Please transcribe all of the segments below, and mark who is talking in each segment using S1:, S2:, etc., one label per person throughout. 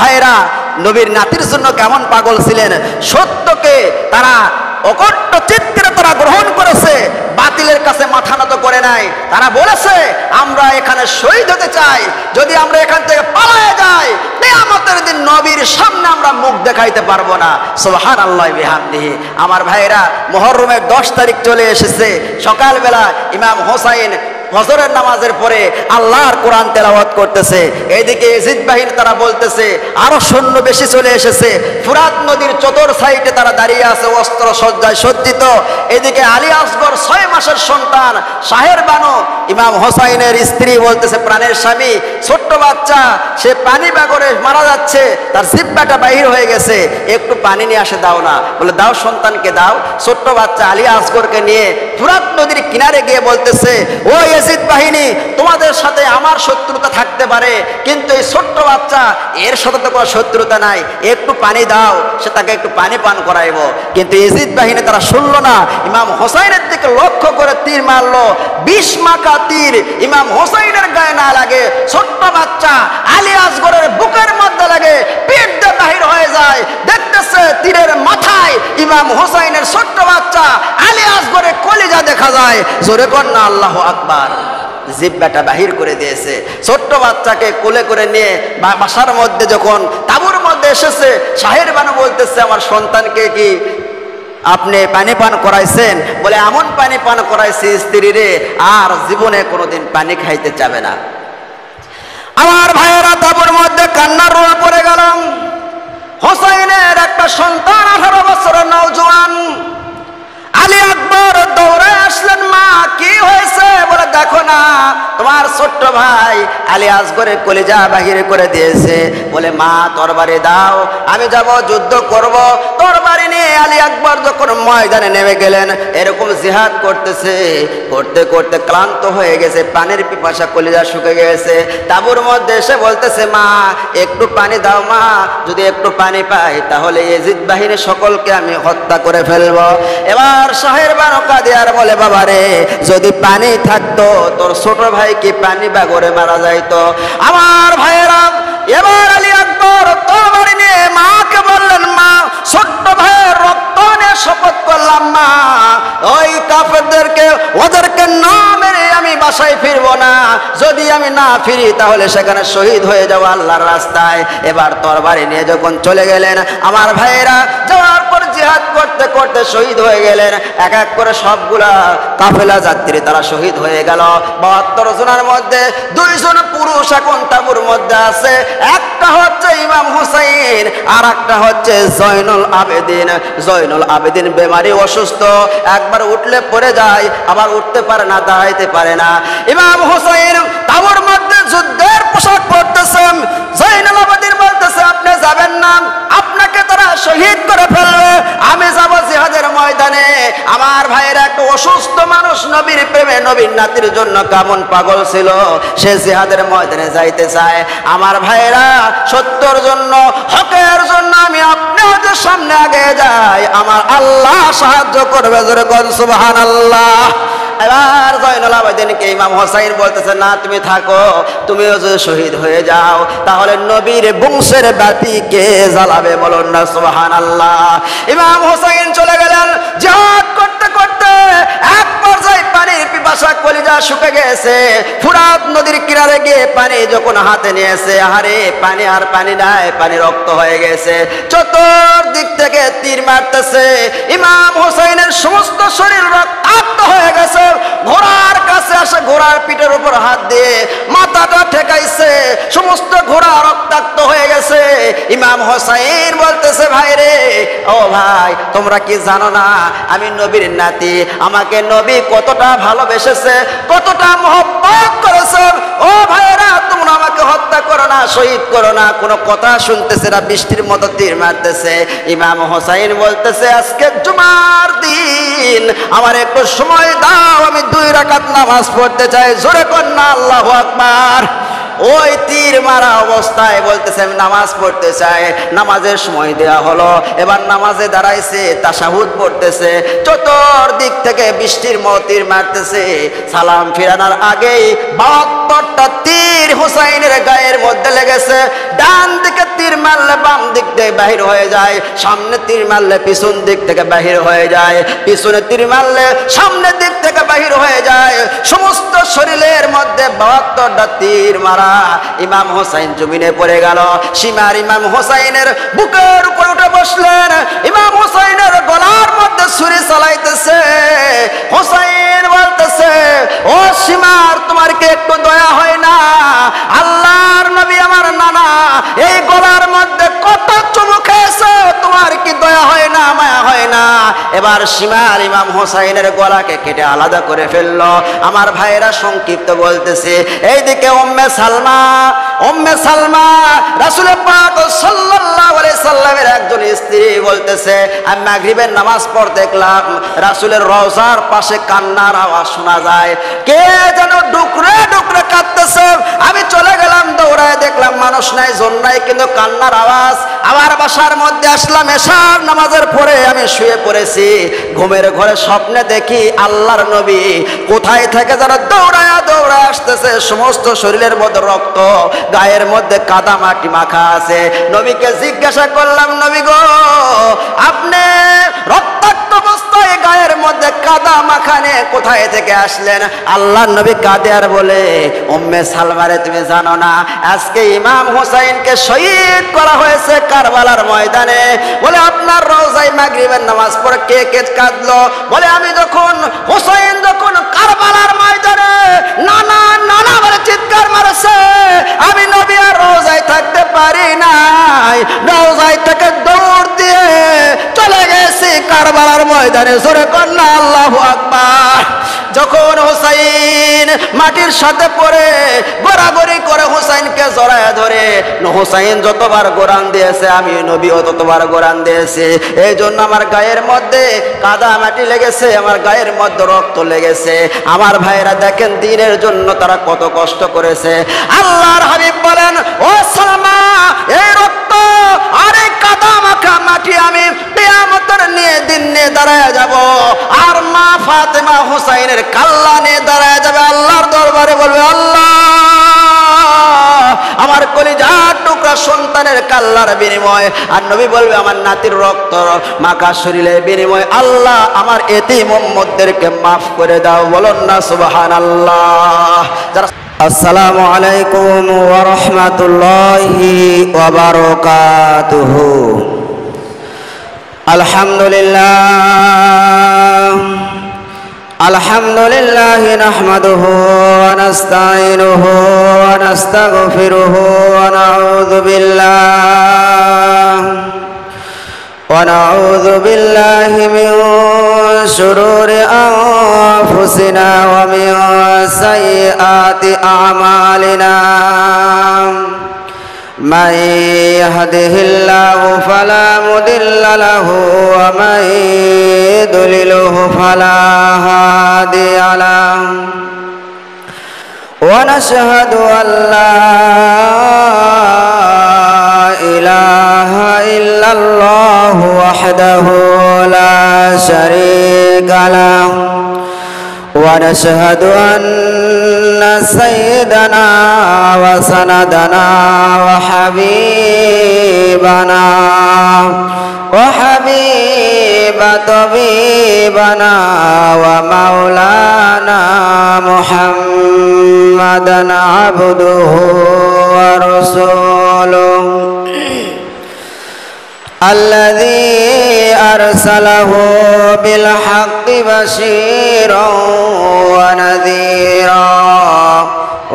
S1: ভাইরা নবীর নাতির জন্য কেমন পাগল ছিলেন। সত্যকে তারা অকট্ট চিত্রে তারা গ্রহণ করেছে, বাতিলের কাছে মাথা নত করে নাই। তারা বলেছে আমরা এখানে শহীদ হতে চাই, যদি আমরা এখান থেকে পালায়ে যাই কিয়ামতের দিন নবীর সামনে আমরা মুখ দেখাইতে পারবো না। সুবহানাল্লাহ বিহামদিহি। আমার ভাইরা মুহররমের 10 তারিখ চলে এসেছে। সকালবেলা ইমাম হোসাইন ফজরের নামাজের পরে আল্লাহর কোরআন তেলাওয়াত করতেছে, এইদিকে ইয়াজিদ বাহিনী তারা বলতেছে আরো সৈন্য বেশি চলে এসেছে। ফুরাত নদীর চতুর সাইডে তারা দাঁড়িয়ে আছে অস্ত্র সজ্জায় সজ্জিত। এদিকে আলী আসগর 6 মাসের সন্তান শাহের বানু ইমাম হোসাইনের স্ত্রী বলতেছে প্রাণের স্বামী, ছোট্ট বাচ্চা সে পানি বাগরে মারা যাচ্ছে, তার জিহ্বাটা বাহির হয়ে গেছে, একটু পানি নিয়ে আসে দাও না। বলে দাও, সন্তানকে দাও। ছোট্ট বাচ্চা আলী আসগরকে নিয়ে ফুরাত নদীর কিনারে গিয়ে বলতেছে ও ইয়াজিদ বাহিনী, তোমাদের সাথে আমার শত্রুতা থাকতে পারে, কিন্তু এই ছোট্ট বাচ্চা এর সাথে তো কোনো শত্রুতা নাই, একটু পানি দাও, সে তাকে একটু পানি পান করাইব। কিন্তু ইয়াজিদ বাহিনী তারা শুনল না। ইমাম হোসাইনের দিকে লক্ষ্য করে তীর মারলো। 20 মাকা তীর ইমাম হোসাইনের গায়ে না লাগে, ছোট্ট বাচ্চা আলী আসগরের বুকের মধ্যে লাগে, পেট দিয়ে বাহির হয়ে যায়। দেখতেছে তীরের মাথায় ইমাম হোসাইনের ছোট্ট বাচ্চা আলী আসগরের কলিজা দেখা যায়। জোরে কর না আল্লাহু আকবার। জিহ্বাটা বাহির করে দিয়েছে। ছোট্ট বাচ্চাকে কোলে করে নিয়ে বাসার মধ্যে যখন তাঁবুর মধ্যে এসেছে, শাহের বানু বলতেছে আমার সন্তানকে কি আপনি পানি পান করাইছেন? বলে এমন পানি পান করাইছি স্ত্রী রে আর জীবনে কোনোদিন পানি খাইতে চাবে না। আমার ভাইয়েরা তাঁবুর মধ্যে কান্নার রোল পড়ে গেল। হোসাইনের একটা সন্তান 18 বছরের নওজোয়ান আলী আকবর দৌড়ে আসলেন। মা কি হয়েছে? বলে দেখো না তোমার ছোট্ট ভাই আলী আসগরের কলিজা বাহির করে দিয়েছে। বলে মা তরবারি দাও, আমি যাব যুদ্ধ করব। তরবারি নিয়ে আলী আকবর যখন ময়দানে নেমে গেলেন, এরকম জিহাদ করতেছে, করতে করতে ক্লান্ত হয়ে গেছে, পানির পিপাসা, কলিজা শুকে গেছে। তাঁবুর মধ্যে এসে বলতেছে মা একটু পানি দাও মা, যদি একটু পানি পাই তাহলে ইয়াজিদ বাহিনী সকলকে আমি হত্যা করে ফেলবো। এবার শাহের বানু কাঁদে আর বলে বাবা রে, যদি পানি থাকতো তোর ছোট ভাই কি পানি বাগরে মারা যাইতো। আমার ভাইয়েরা এবার আলী আকবর তরবারি নিয়ে মাকে বললেন মা ছোট্ট ভাইয়ের রক্ত নিয়ে শপথ করলাম মা, ওই কাফেরদেরকে ওদেরকে না মেরে আমি বাসায় ফিরবো না, যদি আমি না ফিরি তাহলে সেখানে শহীদ হয়ে যাবো আল্লাহর রাস্তায়। এবার তরবারি নিয়ে যখন চলে গেলেন আমার ভাইয়েরা, যাওয়ার পর জিহাদ করতে করতে শহীদ হয়ে গেলেন। এক এক করে সবগুলা কাফেলা যাত্রী তারা শহীদ হয়ে গেল। 72 জনের মধ্যে 2 জন পুরুষ এখন তাঁবুর মধ্যে আছে, একটা হচ্ছে ইমাম হুসাইন আর একটা হচ্ছে জয়নুল আবেদিন। জয়নুল আবেদিন বেমারি, অসুস্থ, একবার উঠলে পড়ে যায়, আবার উঠতে পারে না, দাঁড়াইতে পারে না। ইমাম হুসাইন তাঁবুর মধ্যে যুদ্ধের পোশাক পরতেছেন। জয়নুল আবেদিন বলতেছে আপনি যাবেন না, আপনাকে তারা শহীদ করে ফেলবে, আমি যাব জিহাদের ময়দানে। আমার ভাইয়ের একটা অসুস্থ মানুষ নবীর প্রেমে, নবীর নাতির জন্য কেমন পাগল ছিল, সে জিহাদের ময়দানে যাইতে চায়। আমার ভাইয়েরা সত্যর জন্য, হকের জন্য আমি আপনি হচ্ছে সামনে আগে যাই, আমার আল্লাহ সাহায্য করবে। জোরে কোন সুবহানাল্লাহ। এবার জয়নুল আবেদিনকে ইমাম হোসাইন বলতেছে না তুমি থাকো, তুমিও যদি শহীদ হয়ে যাও তাহলে নবীর বংশের বাতিকে জ্বালাবে, বলুন না সুবহানাল্লাহ। ইমাম হোসাইন চলে গেলেন জিহাদ করতে করতে, এক পর্যায়ে পানির পিপাসা, কলিজা শুকে গেছে। ফুরাত নদীর কিনারে গিয়ে পানি যখন হাতে নিয়েছে, আহারে পানি আর পানি নাই, পানি রক্ত হয়ে গেছে। চতুর্দিক থেকে তীর মারতেছে। ইমাম হোসাইনের সমস্ত শরীর রক্তাক্ত হয়ে গেছে। ঘোড়ার কাছে আসে, ঘোড়ার পিঠের উপর হাত দিয়ে মাথাটা ঠেকাইছে, সমস্ত ঘোড়া রক্তাক্ত হয়ে গেছে। ইমাম হোসাইন বলতেছে ভাই রে, ও ভাই তোমরা কি জানো না আমি নবীর নাতি, আমাকে নবী কতটা ভালোবেসেছে, কতটা মহব্বত করেছে। ও ভাইরা তোমরা আমাকে হত্যা করো না, শহীদ করো না। কোনো কথা শুনতেছে না, বৃষ্টির মতো তীর মারতেছে। ইমাম হোসাইন বলতেছে আজকে জুমার দিন, আমার একটু সময় দাও, আমি 2 রাকাত নামাজ পড়তে চাই। জোরে কর না আল্লাহু আকবার। ওই তীর মারা অবস্থায় বলতেছে আমি নামাজ পড়তে চাই। নামাজের সময় দেয়া হলো, এবার নামাজে দাঁড়াইছে, তাশাহুদ পড়তেছে। চতুর্দিক থেকে বৃষ্টির মতো তীর মারতেছে। সালাম ফিরানোর আগেই 72টা তীর তীর হুসাইনের গায়ের মধ্যে লেগেছে। ডান দিকে তীর মারলে বাম দিক থেকে বাহির হয়ে যায়, সামনে তীর মারলে পিছন দিক থেকে বাহির হয়ে যায়, পিছনে তীর মারলে সামনের দিক থেকে বাহির হয়ে যায়। সমস্ত শরীরের মধ্যে 72টা তীর মারা। ইমাম হোসাইন জমিনে পড়ে গেল। সীমার ইমাম হোসাইনের বুকের উপর উঠে বসলেন। ইমাম হোসাইনের গলার মধ্যে ছুরি চালাইতেছে। হোসাইন বলতেছে, ও সীমার, তোমার কি একটু দয়া হয় না? আল্লাহর নবী আমার নানা এই গলার মধ্যে কত চুমু খেয়েছে, তোমার কি দয়া হয় না, মায়া হয় না? এবার সীমার ইমাম হোসাইনের গলাকে কেটে আলাদা করে ফেললো। আমার ভাইয়েরা সংক্ষিপ্ত বলতেছে, এইদিকে উম্মে সালমা রাসূল পাক সাল্লাল্লাহু আলাইহি সাল্লামের একজন স্ত্রী বলতেছে, আমি মাগরিবের নামাজ পড়তে দেখলাম রাসূলের রওজার পাশে কান্নার আওয়াজ শোনা যায়, কে যেন ডুকরে ডুকরে কাঁদতেছে। আমি চলে গেলাম, দৌড়ায় দেখলাম মানুষ নাই, জন নাই, কিন্তু কান্নার আওয়াজ। আমার বাসার মধ্যে আসলাম, এশার নামাজের পরে আমি শুয়ে পড়েছি। ঘুমের ঘরে স্বপ্নে দেখি আল্লাহর নবী কোথায় থেকে যেন দৌড়ায় দৌড়ায় আসতেছে। সমস্ত শরীরের মধ্যে রক্ত, গায়ের মধ্যে কাদা মাটি মাখা আছে। নবীকে জিজ্ঞাসা করলাম, নবী গো, আপনি রক্তাক্ত অবস্থায় গায়ের মধ্যে কাদা মাখানে কোথায় থেকে আসলেন? আল্লাহর নবী কাঁদে আর বলে, উম্মে সালমারে তুমি জানো না, আজকে ইমাম হোসাইনকে শহীদ করা হয়েছে কারবালার ময়দানে। বলে, আপনার রওজায় মাগরিবের নামাজ পড়ে কে কে কাঁদলো? বলে, আমি যখন হোসাইন যখন কারবালার ময়দানে নানা নানা বলে চিৎকার মারছে, আমি নবী আর রওজায় থাকতে পারি নাই, রওজায় থেকে দৌড় দিয়ে চলে গেছি কারবালার ময়দানে। জোরে কন্যা আল্লাহু আকবার। যখন হোসাইন মাটির সাথে পড়ে গড়াগড়ি করে হোসাইনকে জড়ায় ধরে, হোসাইন যতবার গোরান দিয়েছে আমি নবীও ততবার গোরান দিয়েছি। এই জন্য আমার গায়ের মধ্যে কাদা মাটি লেগেছে, আমার গায়ের মধ্যে রক্ত লেগেছে। আমার ভাইয়েরা দেখেন দিনের জন্য তারা কত কষ্ট করেছে। আল্লাহর হাবিব বলেন, ও সালমা, এই রক্ত আর এই কাদা মাখা মাটি আমি কিয়ামতের দিন নিয়ে দাঁড়ায় যাব, আর মা ফাতেমা হুসাইনের কাল্লা নিয়ে দাঁড়ায় যাবে আল্লাহর দরবারে। বলবে, আল্লাহ, আমার কলিজার টুকরা সন্তানের কাল্লার বিনিময়। আর নবী বলবে, আমার নাতির রক্ত মাখা শরীরের বিনিময় আল্লাহ আমার এতিম উম্মতদেরকে মাফ করে দাও। বলুন না সুবহানাল্লাহ। যারা আসসালামু আলাইকুম ওয়া রাহমাতুল্লাহি ওয়া বারাকাতুহু। আলহামদুলিল্লাহ নাহমাদুহু ওয়া নাস্তাঈনুহু ওয়া নাস্তাগফিরুহু ওয়া নাউযু বিল্লাহি মিন শুরুরি আনফুসিনা ওয়া মিন সাইয়্যাতি আমালিনা। من يهده الله فلا مضل له ومن يضلله فلا هادي له ونشهد أن لا إله إلا الله وحده لا شريك له ونشهد أن سيدنا وسندنا وحبيبنا وحبيب طبيبنا ومولانا محمدا عبده ورسوله الذي أرسله بالحق بشيرا ونذيرا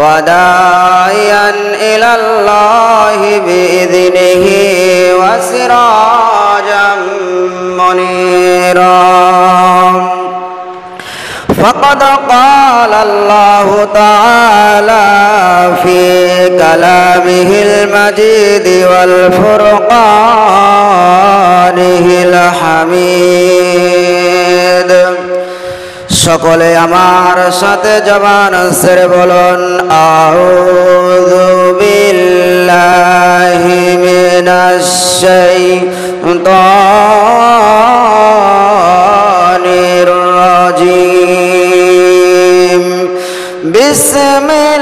S1: وداعيا إلى الله بإذنه وسراجا منيرا. فقد قال الله تعالى في كلامه المجيد والفرقانه الحميد. সকলে আমার সাথে জবান ছেড়ে বলুন, আউযু বিল্লাহি মিনাশ শাইতানির রাজিম। বিসমিল্লাহ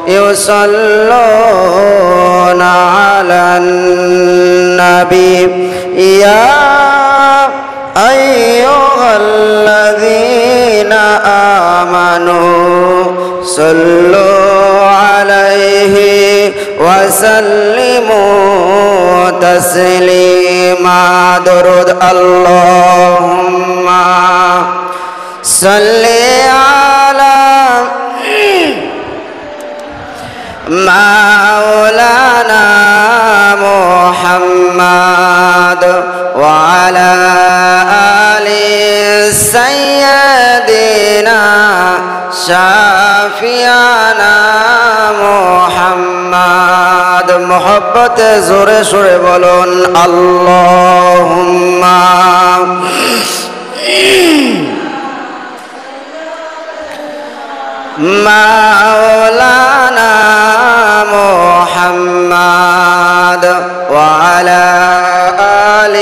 S1: يصلون على النبي يا أيها الذين آمنوا صلوا عليه وسلموا تسليما درود اللهم صل على مولانا محمد وعلى آل سيدنا شافعنا محمد محبت زوরে সুরে বলুন আল্লাহুম্মা مولانا محمد وعلى آل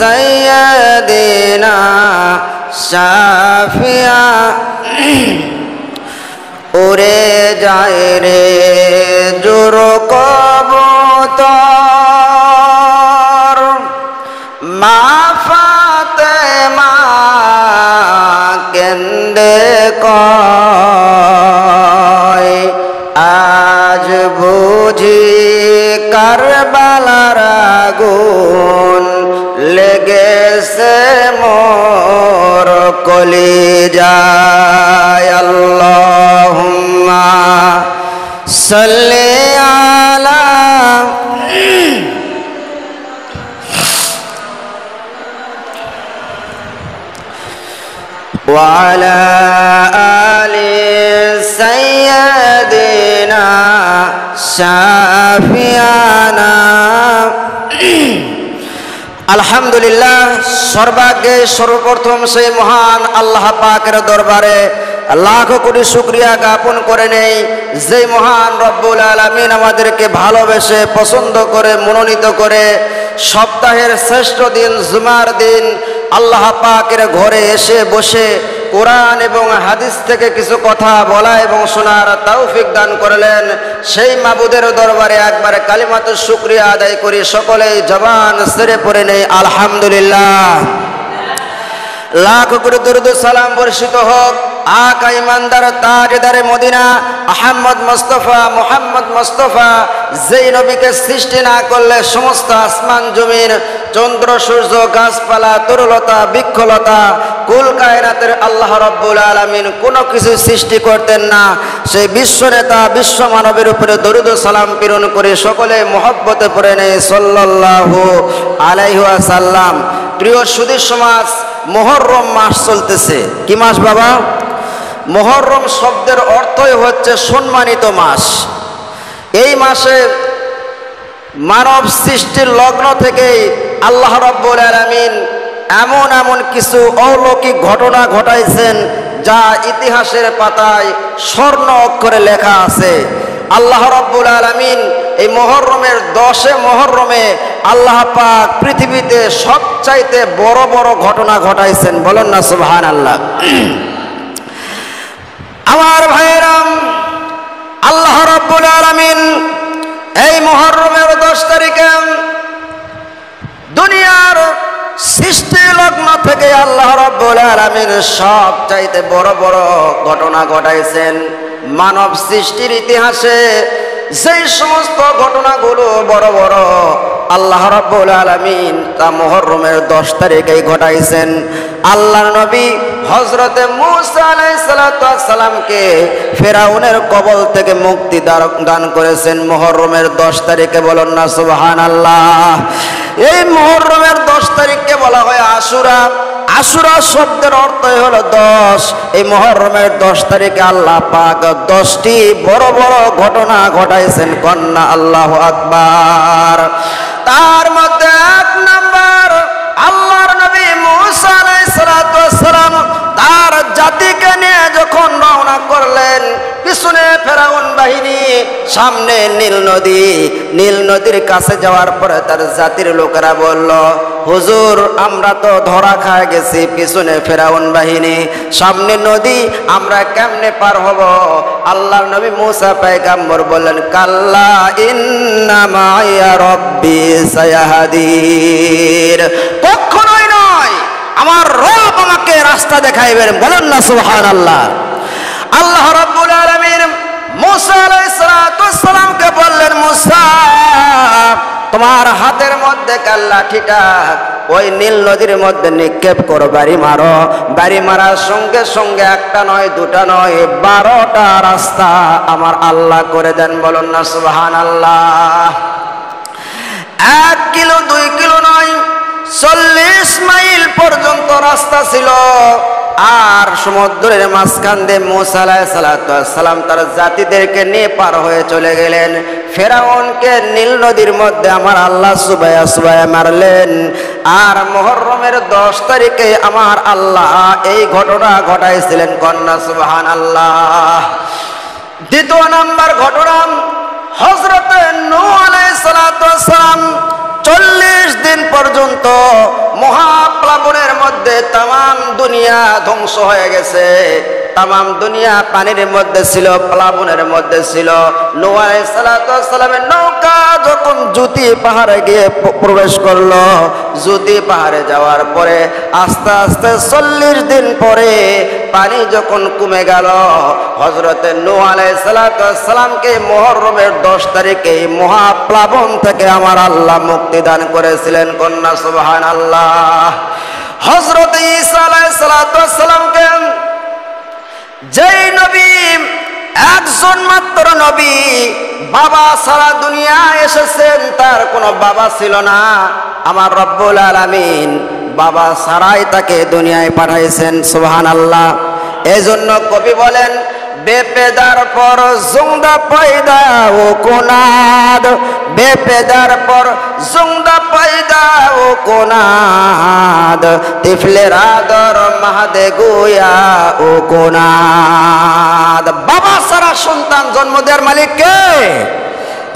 S1: سيدنا شافعا উড়ে যায় রে জোর কবুতর মা ফাতেমা কেন্দে কয় আজ বুঝি কারবালার আগুন লেগেছে মোর কলিজায় আল্লাহুম্মা সাল্লি আলা وعلى آل سيدنا شافعنا আলহামদুলিল্লাহ সর্বাগ্যে সর্বপ্রথম সেই মহান আল্লাহ পাকের দরবারে লাখ কোটি শুকরিয়া জ্ঞাপন করে নেই যে মহান রব্বুল আলামিন আমাদেরকে ভালোবেসে পছন্দ করে মনোনীত করে সপ্তাহের শ্রেষ্ঠ দিন জুমার দিন আল্লাহ পাকের ঘরে এসে বসে কোরআন এবং হাদিস থেকে কিছু কথা বলা এবং শোনার তৌফিক দান করলেন সেই মাবুদের দরবারে একবার কালিমাতুশ শুকরিয়া আদায় করি সকলেই জবান ছেড়ে পড়ে নেই আলহামদুলিল্লাহ লাখ কোটি দরুদ সালাম বর্ষিত হোক আকা ইমানদার তাজদারে মদিনা মুহাম্মদ মুস্তাফা যেই নবীকে সৃষ্টি না করলে সমস্ত আসমান জমিন চন্দ্র সূর্য গাছপালা তরুলতা বৃক্ষলতা কুল কায়নাতের আল্লাহ রাব্বুল আলামিন কোনো কিছু সৃষ্টি করতেন না সেই বিশ্ব নেতা বিশ্ব মানবের উপরে দরুদ সালাম প্রেরণ করে সকলে মহব্বতে পড়ে নেয় সাল্লাল্লাহু আলাইহি ওয়াসাল্লাম প্রিয় সুধী সমাজ মুহররম মাস চলতেছে কি মাস বাবা মুহররম শব্দের অর্থই হচ্ছে সম্মানিত মাস এই মাসে মানব সৃষ্টির লগ্ন থেকেই আল্লাহ রাব্বুল আলামিন এমন এমন কিছু অলৌকিক ঘটনা ঘটাইছেন যা ইতিহাসের পাতায় স্বর্ণ অক্ষরে লেখা আছে আল্লাহ রাব্বুল আলামিন এই মুহররমের 10 মুহররমে আল্লাহ পাক পৃথিবীতে সবচাইতে বড় বড় ঘটনা ঘটাইছেন বলেন না সুবহানাল্লাহ আমার ভাইরাম আল্লাহ রাব্বুল আলামিন এই মুহররমের 10 তারিখে দুনিয়ার সৃষ্টি লগ্ন থেকে আল্লাহ রাব্বুল আলামিন সবচাইতে বড় বড় ঘটনা ঘটাইছেন মানব সৃষ্টির ইতিহাসে যেই সমস্ত ঘটনাগুলো বড় বড় আল্লাহ রাব্বুল আলামিন তা মুহররমের 10 তারিখেই ঘটাইছেন আল্লাহর নবী হযরতে মূসা আলাইহিস সালামকে ফেরাউনের কবল থেকে মুক্তি দান করেছেন মুহররমের 10 তারিখে বলেন না সুবহানাল্লাহ এই মুহররমের 10 তারিখকে বলা হয় আশুরা আশুরা শব্দের অর্থই হলো 10 এই মুহররমের 10 তারিখে আল্লাহ পাক 10টি বড় বড় ঘটনা ঘটাইছেন কন্যা আল্লাহু আকবার তার মধ্যে এক নাম্বার আল্লাহর নবী মূসা আলাইহিস সালাম তার জাতিকে নিয়ে যখন রওনা করলেন করলেন, পিছনে ফেরাউন বাহিনী, সামনে নীল নদী। নীল নদীর কাছে যাওয়ার পরে তার জাতির লোকেরা বলল, হুজুর আমরা তো ধরা খায় গেছি, পিছনে ফেরাউন বাহিনী, সামনে নদী, আমরা কেমনে পার হব? আল্লাহর নবী মুসা পয়গম্বর বললেন, কাল্লা ইন্না মাইয়া রব্বি সায়াহদিন, কখনোই নয়, আমার রব আমাকে রাস্তা দেখাইবেন। বলেন না সুবহানাল্লাহ। আল্লাহ রাব্বুল আলামিন মুসা আলাইহিস সালামকে বললেন, মুসা তোমার হাতের মধ্যে লাঠিটা ওই নীল নদীর মধ্যে নিক্ষেপ করো, বাড়ি মারো। বাড়ি মারার সঙ্গে সঙ্গে একটা নয়, দুটা নয়, 12টা রাস্তা আমার আল্লাহ করে দেন। বলুন না সুবহানাল্লাহ। 1 কিলো 2 কিলো নয়, 40 মাইল পর্যন্ত রাস্তা ছিল। আর সমুদ্রের মাঝখান দিয়ে মুসা আলাইহিস সালাম তার জাতিদেরকে নিয়ে পার হয়ে চলে গেলেন। ফেরাউনকে নীল নদীর মধ্যে আমার আল্লাহ সুবায়া সুবায়া মারলেন। আর মুহররমের 10 তারিখে আমার আল্লাহ এই ঘটনা ঘটাইছিলেন। কন্যা সুবহানাল্লাহ। দ্বিতীয় নাম্বার ঘটনা, হযরত নূহ আলাইহিস সালাম 40 দিন পর্যন্ত মহাপ্লাবনের মধ্যে তাম দুনিয়া ধ্বংস হয়ে গেছে। তাম দুনিয়া পানির মধ্যে ছিল, প্লাবনের মধ্যে ছিল। নূহ আলাইহিস সালামের নৌকা যখন জুতি পাহাড়ে গিয়ে প্রবেশ করলো, জুতি পাহাড়ে যাওয়ার পরে আস্তে আস্তে 40 দিন পরে পানি যখন কমে গেল, হযরত নূহ আলাইহিস সালামকে মুহররমের 10 তারিখে মহাপ্লাবন থেকে আমার আল্লাহ মুক্তি দান করেছিলেন। কন্যা সুবহানাল্লাহ। হযরত ঈসা আলাইহিস সালামকে, যেই নবী একজন মাত্র নবী, বাবা সারা দুনিয়া এসেছেন, তার কোনো বাবা ছিল না। আমার রব্বুল আলামিন বাবা সারাই তাকে দুনিয়ায় পাঠাইছেন। সুবহানাল্লাহ। এজন্য কবি বলেন, বেপেদার পর জুংদা পয়দা ও কোনাদ, বেপেদার পর জুংদা পয়দা ও কোনাদ, তিফলের আদর মাহাদে গোয়া ও কোনাদ। বাবা সারা সন্তান জন্ম দেওয়ার মালিক কে?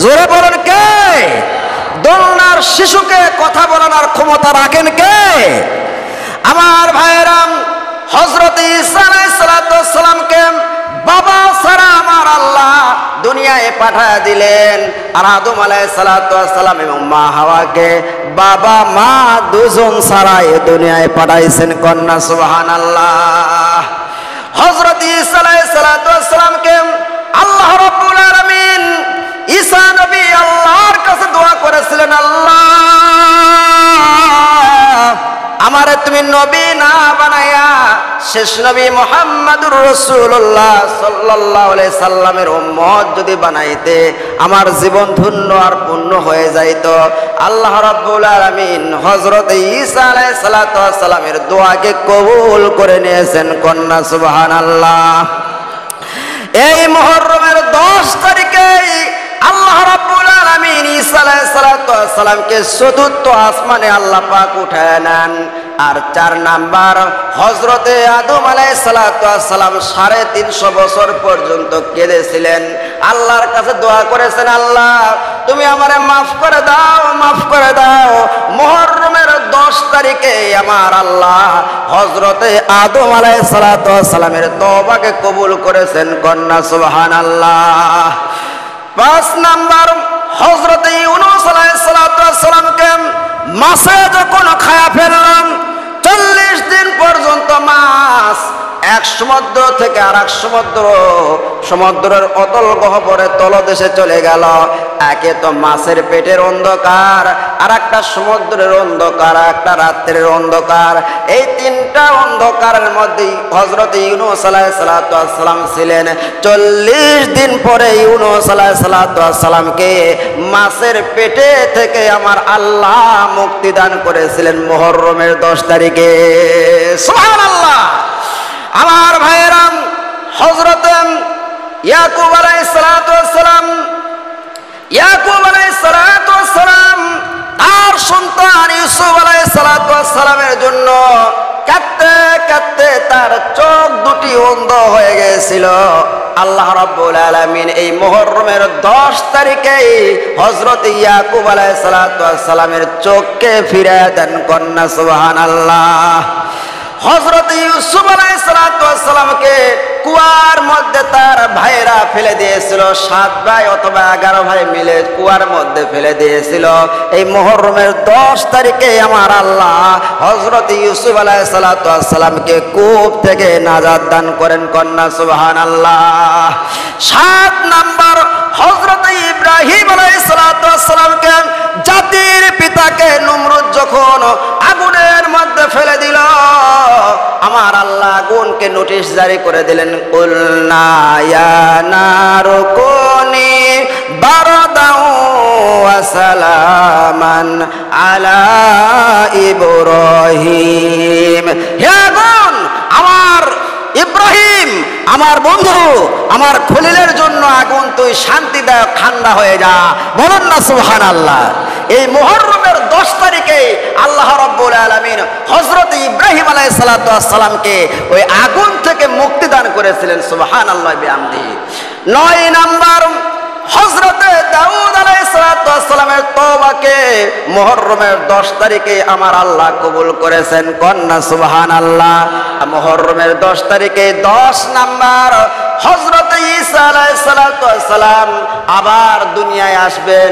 S1: জোরে বলেন কে? দোলনার শিশুকে কথা বলানোর ক্ষমতা রাখেন কে? আমার ভাইয়েরাম, হযরত ঈসা আলাইহিস সালামকে বাবা সারা আমার আল্লাহ দুনিয়ায় পাঠায় দিলেন। আর আদম আলাইহিস সালাম এবং মা হাওয়াকে বাবা মা দুজন সারাই দুনিয়ায় পাঠাইছেন। কন্যা সুবহানাল্লাহ। হযরত ঈসা আলাইহিস সালামকে আল্লাহ রাব্বুল আলামিন, ঈসা নবী আল্লাহর কাছে দোয়া করেছিলেন, আল্লাহ আমারে তুমি নবী না বানায়া শেষ নবী মুহাম্মদুর রাসূলুল্লাহ সাল্লাল্লাহু আলাইহি সাল্লামের উম্মত যদি বানাইতে, আমার জীবন ধন্য আর পূর্ণ হয়ে যাইত। আল্লাহ রাব্বুল আলামিন হযরত ঈসা আলাইহিস সালামের দোয়াকে কবুল করে নিয়েছেন। কন্যা সুবহানাল্লাহ। এই মুহররমের 10 তারিখে আল্লাহ রাব্বুল আলামিন ঈসা আলাইহিস সালামকে চতুর্থ আসমানে আল্লাহ পাক উঠায় নেন। আর 4 নাম্বার, হযরতে আদম আলাইহিস সালাম 350 বছর পর্যন্ত কেঁদেছিলেন, আল্লাহর কাছে দোয়া করেছেন, আল্লাহ তুমি আমারে মাফ করে দাও, মাফ করে দাও। মুহররমের 10 তারিখে আমার আল্লাহ হযরতে আদম আলাইহিস সালামের তওবাকে কবুল করেছেন। কন্যা সুবহানাল্লাহ। 5 নাম্বার, হযরত ইউনূস আলাইহিস সালামকে মাছে যখন খায়া ফেললাম, 40 দিন পর্যন্ত মাছ এক সমুদ্র থেকে আর এক সমুদ্রের অতল গহ্বরে তলদেশে চলে গেল। একে তো মাছের পেটের অন্ধকার, আর একটা সমুদ্রের অন্ধকার, একটা রাত্রের অন্ধকার। এই 3টা অন্ধকারের মধ্যে হযরত ইউনূস আলাইহিস সালাম ছিলেন। 40 দিন পরে ইউনূস আলাইহিস সালামকে মাছের পেটে থেকে আমার আল্লাহ মুক্তি দান করেছিলেন মুহররমের 10 তারিখে। সুবহানাল্লাহ। আমার ভাইয়েরাম, হযরত ইয়াকুব আলাইহিস সালাম তার সন্তান ইউসুফ আলাইহিস সালামের জন্য কাঁদতে কাঁদতে তার চোখ দুটি অন্ধ হয়ে গেছিল। আল্লাহ রাব্বুল আলামিন এই মুহররমের 10 তারিখে হযরত ইয়াকুব আলাইহিস সালাতু ওয়াস সালামের চোখকে ফিরিয়ে দেন, কন্যা সুবহানাল্লাহ। হযরত ইউসুফ আলাইহিস সালাতু ওয়াস সালামকে কুয়ার মধ্যে তার ভাইরা ফেলে দিয়েছিল, 7 ভাই অথবা 11 ভাই মিলে কুয়ার মধ্যে ফেলে দিয়েছিল। এই মুহররমের 10 তারিখে আমার আল্লাহ হযরত ইউসুফ আলাইহিস সালাতু ওয়াস সালামকে কূপ থেকে নাজাত দান করেন, কন্যা সুবহানাল্লাহ। 7 নাম্বার হযরত ইব্রাহিম আলাইহিস সালাতু ওয়াস সালামকে জাতির পিতাকে নমরুদ যখন আগুনের মধ্যে ফেলে দিল, আমার আল্লাহ আগুনকে নোটিশ জারি করে দিলেন, কুলনা ইয়া নারু কুনি বারদাও ওয়া সালামান আলা ইব্রাহিম। হে আগুন, আমার ইব্রাহিম, আমার বন্ধু, আমার খলিলের জন্য আগুন তুই শান্তিদায়ক ঠান্ডা হয়ে যা, বলুন না সুবহানাল্লাহ। এই মুহররমের 10 তারিখে আল্লাহ রাব্বুল আলামিন হযরত ইব্রাহিম আলাইহিস সালাতু ওয়াস সালামকে ওই আগুন থেকে মুক্তি দান করেছিলেন, সুবহানাল্লাহ বিহামদিহি। 9 নাম্বার হযরত দাউদ আলাইহিস সালাতু ওয়াস সালামের তওবাকে মুহররমের 10 তারিখে আমার আল্লাহ কবুল করেছেন, কন্যা সুবহানাল্লাহ। মুহররমের 10 তারিখে 10 নাম্বার হযরত ঈসা আলাইহিস সালাতু ওয়াস সালাম আবার দুনিয়ায় আসবেন।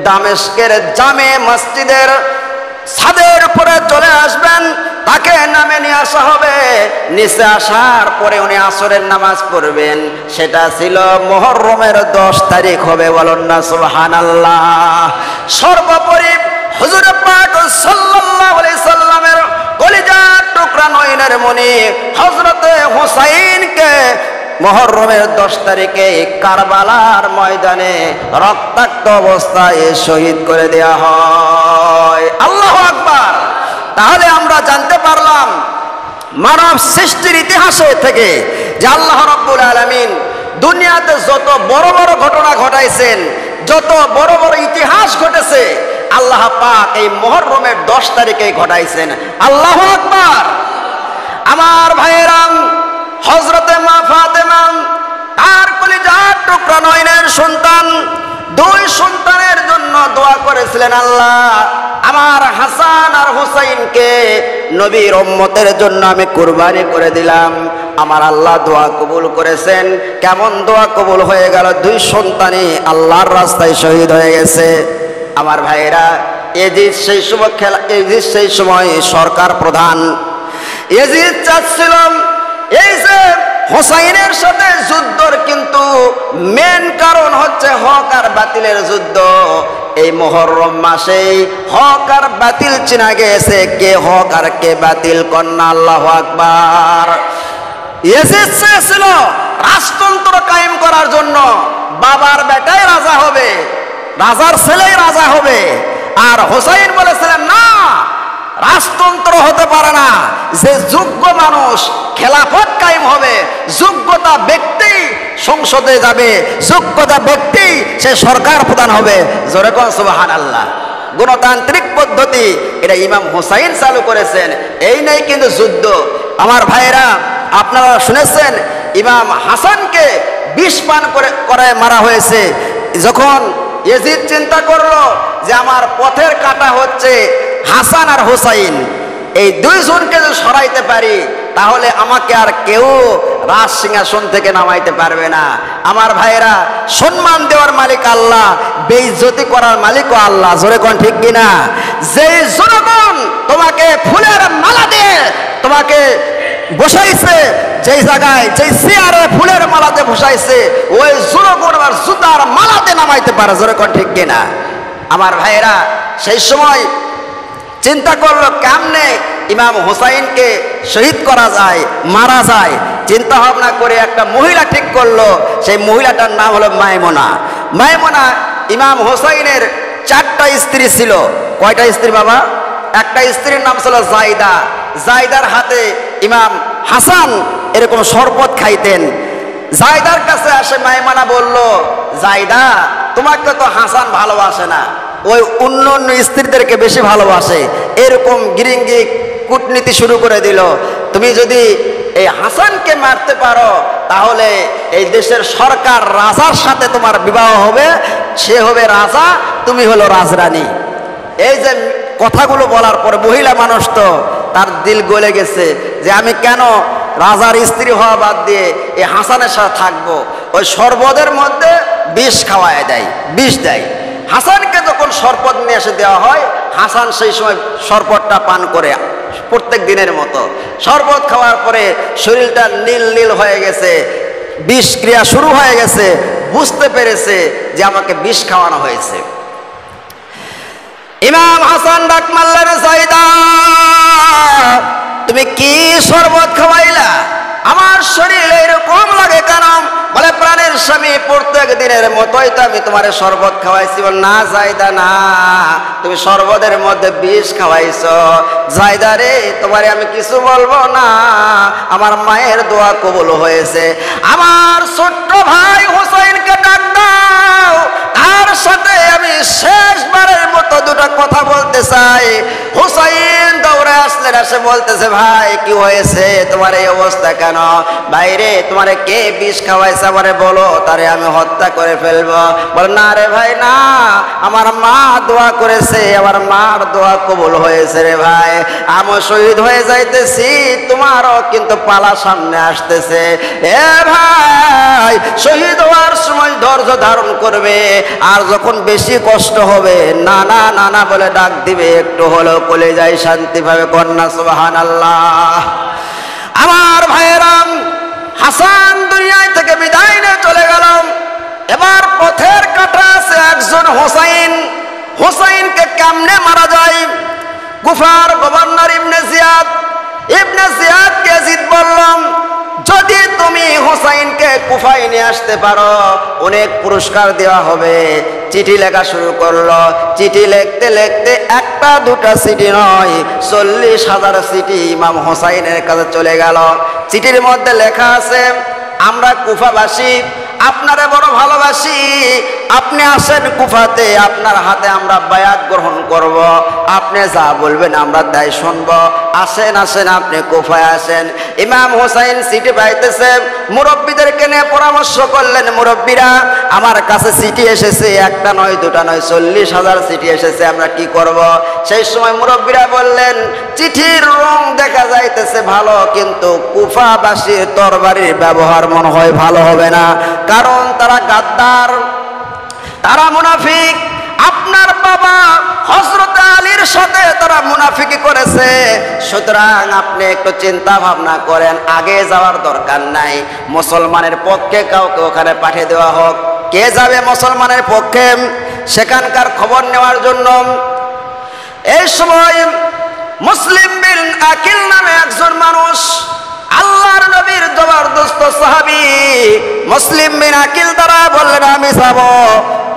S1: দামেস্কের জামে মসজিদের ছাদের উপরে চলে আসবেন, তাকে নামে নিয়ে আসা হবে। নিচে আসার পরে উনি আসরের নামাজ পড়বেন, সেটা ছিল মুহররমের 10 তারিখ হবে, বলুন না সুবহানাল্লাহ। সর্বোপরি হুজুর পাক সাল্লাল্লাহু আলাইহি সাল্লামের কলিজার টুকরা নয়নের মণি হযরত হুসাইনকে মুহররমের 10 তারিখে কারবালার ময়দানে রক্তাক্ত অবস্থায় শহীদ করে দেয়া হয়। আল্লাহু আকবার। তাহলে আমরা জানতে পারলাম মানব সৃষ্টির ইতিহাসে থেকে যে আল্লাহ রাব্বুল আলামিন দুনিয়াতে যত বড় বড় ঘটনা ঘটাইছেন, যত বড় বড় ইতিহাস ঘটেছে, আল্লাহ পাক এই মুহররমের 10 তারিখে ঘটাইছেন। আল্লাহু আকবার। আমার ভাইয়েরাম, হযরতে মা ফাতেমা তার কলিজার টুকরা নয়নের সন্তান, 2 সন্তানের জন্য দোয়া করেছিলেন, আল্লাহ আমার হাসান আর হুসাইনকে নবীর উম্মতের জন্য আমি কুরবানি করে দিলাম। আমার আল্লাহ দোয়া কবুল করেছেন। কেমন দোয়া কবুল হয়ে গেল? 2 সন্তানই আল্লাহর রাস্তায় শহীদ হয়ে গেছে। আমার ভাইয়েরা, এজিদ সেই সময় সরকার প্রধান। এজিদ চাচ্ছিল এই যে হুসাইনের সাথে যুদ্ধর কিন্তু মেন কারণ হচ্ছে হক আর বাতিলের যুদ্ধ। এই মুহররম মাসেই হক আর বাতিল চিনা গেছে, কে হক আর কে বাতিল, কন্যা আল্লাহু আকবার। এজিদ চেয়েছিল রাজতন্ত্র কায়েম করার জন্য, বাবার বেটাই রাজা হবে, রাজার ছেলেই রাজা হবে। আর হুসাইন বলেছিলেন না, রাজতন্ত্র হতে পারে না, যে যোগ্য মানুষ খেলাফত কায়েম হবে, যোগ্যতা ব্যক্তি সংসদে যাবে, যোগ্যতা ব্যক্তি সে সরকার প্রধান হবে। জোরে কোন সুবহানাল্লাহ। গণতান্ত্রিক পদ্ধতি এটা ইমাম হুসাইন চালু করেছেন, এই নেই কিন্তু যুদ্ধ। আমার ভাইয়েরা, আপনারা শুনেছেন ইমাম হাসানকে ২০ পান করে মারা হয়েছে। যখন ইয়াজিদ চিন্তা করলো যে আমার পথের কাঁটা হচ্ছে হাসান আর হুসাইন, এই 2 জনকে যদি সরাইতে পারি তাহলে আমাকে আর কেউ রাজ সিংহাসন থেকে নামাইতে পারবে না। আমার ভাইয়েরা, সম্মান দেওয়ার মালিক আল্লাহ, বেইজ্জতি করার মালিকও আল্লাহ। জোরে কোন ঠিক কিনা? যে জনগণ তোমাকে ফুলের মালা দিয়ে তোমাকে বসাইছে, যেই জায়গায় যেই চেয়ারে ফুলের মালাতে বসাইছে, ওই জনগণ আর জুতার মালাতে নামাইতে পারে। জোরে কোন ঠিক কিনা? আমার ভাইয়েরা, সেই সময় চিন্তা করলো কেমনে ইমাম হুসাইনকে শহীদ করা যায়, মারা যায়। চিন্তা ভাবনা করে একটা মহিলা ঠিক করলো, সেই মহিলাটার নাম হলো মাইমুনা। মাইমুনা ইমাম হুসাইনের 4টা স্ত্রী ছিল। কয়টা স্ত্রী বাবা? একটা স্ত্রীর নাম ছিল জাইদা। জাইদার হাতে ইমাম হাসান এরকম শরবত খাইতেন। জাইদার কাছে আসে মাইমুনা, বলল, জাইদা তোমাকে তো হাসান ভালোবাসে না, ওই অন্য স্ত্রীদেরকে বেশি ভালোবাসে, এরকম গিরিঙ্গি কূটনীতি শুরু করে দিল, তুমি যদি এই হাসানকে মারতে পারো তাহলে এই দেশের সরকার রাজার সাথে তোমার বিবাহ হবে, সে হবে রাজা, তুমি হলো রাজরানী। এই যে কথাগুলো বলার পরে মহিলা মানুষ তো তার দিল গলে গেছে যে আমি কেন রাজার স্ত্রী হওয়া বাদ দিয়ে এই হাসানের সাথে থাকবো। ওই শরবতের মধ্যে বিষ খাওয়ায় দেয়, বিষ দেয়। হাসানকে যখন শরবত নিয়ে এসে দেওয়া হয়, হাসান সেই সময় শরবতটা পান করে প্রত্যেক দিনের মতো। শরবত খাওয়ার পরে শরীরটা নীল নীল হয়ে গেছে, বিষ ক্রিয়া শুরু হয়ে গেছে, বুঝতে পেরেছে যে আমাকে বিষ খাওয়ানো হয়েছে। ইমাম হাসান ডাক মারলেন, সাইদা তুমি কি শরবত খাওয়াইলা? আমার শরীর এরকম লাগে কেন? বলে প্রাণের স্বামী প্রত্যেক দিনের মতোই তো আমি তোমার শরবত খাওয়াইছি। বল না জায়দা, না, তুমি শরবতের মধ্যে বিষ খাওয়াইছো। জায়দা রে, তোমারে আমি কিছু বলবো না, আমার মায়ের দোয়া কবুল হয়েছে। আমার ছোট্ট ভাই হুসাইনকে ডাক দাও, তার সাথে আমি শেষবারের মতো দুটো কথা বলতে চাই। হুসাইন দৌড়ে আসলেন, এসে বলতেছে, ভাই কি হয়েছে, তোমার এই অবস্থা কেন? ভাইরে, তোমারে কে বিষ খাওয়াইছে আমারে বলো, তারে আমি হত্যা করে ফেলবো। বলে না রে ভাই, না, আমার মা দোয়া করেছে, আমার মার দোয়া কবুল হয়েছে রে ভাই, আমি শহীদ হয়ে যাইতেছি, তোমারও কিন্তু পালা সামনে আসতেছে। এ ভাই, শহীদ হওয়ার সময় ধৈর্য ধারণ করবে, আর যখন বেশি কষ্ট হবে নানা নানা বলে ডাক দিবে, একটু হলেও কলেজায় শান্তি পাবে। কন্যা সুবহানাল্লাহ। আমার ভাইয়েরাম, হাসান দুনিয়ায় থেকে বিদায় নিয়ে চলে গেল। এবার পথের কাটা আছে একজন হুসাইন। হুসাইনকে কেমনে মারা যায়? কুফার গভর্নর ইবনে জিয়াদকে ইয়াজিদ বললাম, যদি তুমি হুসাইনকে কুফায় নিয়ে আসতে পারো অনেক পুরস্কার দেওয়া হবে। চিঠি লেখা শুরু করলো। চিঠি লিখতে লিখতে একটা দুটা চিঠি নয়, 40,000 চিঠি ইমাম হুসাইনের কাছে চলে গেল। চিঠির মধ্যে লেখা আছে, আমরা কুফাবাসী আপনারে বড় ভালোবাসি, আপনি আসেন কুফাতে, আপনার হাতে আমরা বায়াত গ্রহণ করব, আপনি যা বলবেন আমরা তাই শুনব, আসেন আসেন আপনি কুফায় আসেন। ইমাম হুসাইন চিঠি পাইতেছে, মুরব্বীদেরকে নিয়ে পরামর্শ করলেন, মুরব্বীরা আমার কাছে চিঠি এসেছে, একটা নয় দুটা নয়, 40,000 চিঠি এসেছে, আমরা কি করব? সেই সময় মুরব্বীরা বললেন, চিঠির রং দেখা যাইতেছে ভালো, কিন্তু কুফাবাসীর তরবারির ব্যবহার মনে হয় ভালো হবে না, কারণ তারা গাদ্দার, তারা মুনাফিক। আপনার বাবা হযরত আলীর সাথে তারা মুনাফিকি করেছে, সুতরাং আপনি একটু চিন্তা ভাবনা করেন, আগে যাওয়ার দরকার নাই, মুসলমানের পক্ষে কাউকে ওখানে পাঠিয়ে দেওয়া হোক। কে যাবে মুসলমানের পক্ষে সেখানকার খবর নেওয়ার জন্য? এই সময় মুসলিম বিন আকিল নামে একজন মানুষ, আল্লাহর নবীর জবরদস্ত সাহাবী, মুসলিম বিন আকিল দ্বারা বললেন, আমি যাব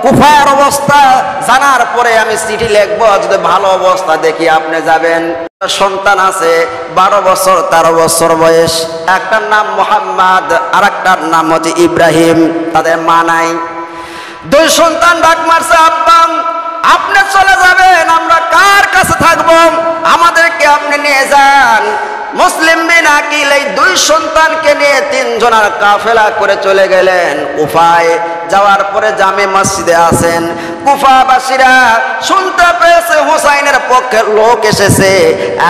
S1: কুফার অবস্থা জানার পরে আমি চিঠি লিখবো, যদি ভালো অবস্থা দেখি আপনি যাবেন। সন্তান আছে 12 বছর 13 বছর বয়স, একটার নাম মোহাম্মদ আর একটার নাম হচ্ছে ইব্রাহিম, তাদের মা নাই। 2 সন্তান ডাক মারছে, আব্বা আপনি চলে যাবেন, আমরা কার কাছে থাকবো, আমাদেরকে আপনি নিয়ে যান। মুসলিম বিন আকিল এই 2 সন্তানকে নিয়ে 3 জনের কাফেলা করে চলে গেলেন কুফায়। যাওয়ার পরে জামে মসজিদে আসেন, কুফাবাসীরা শুনতে পেয়েছে হুসাইনের পক্ষে লোক এসেছে,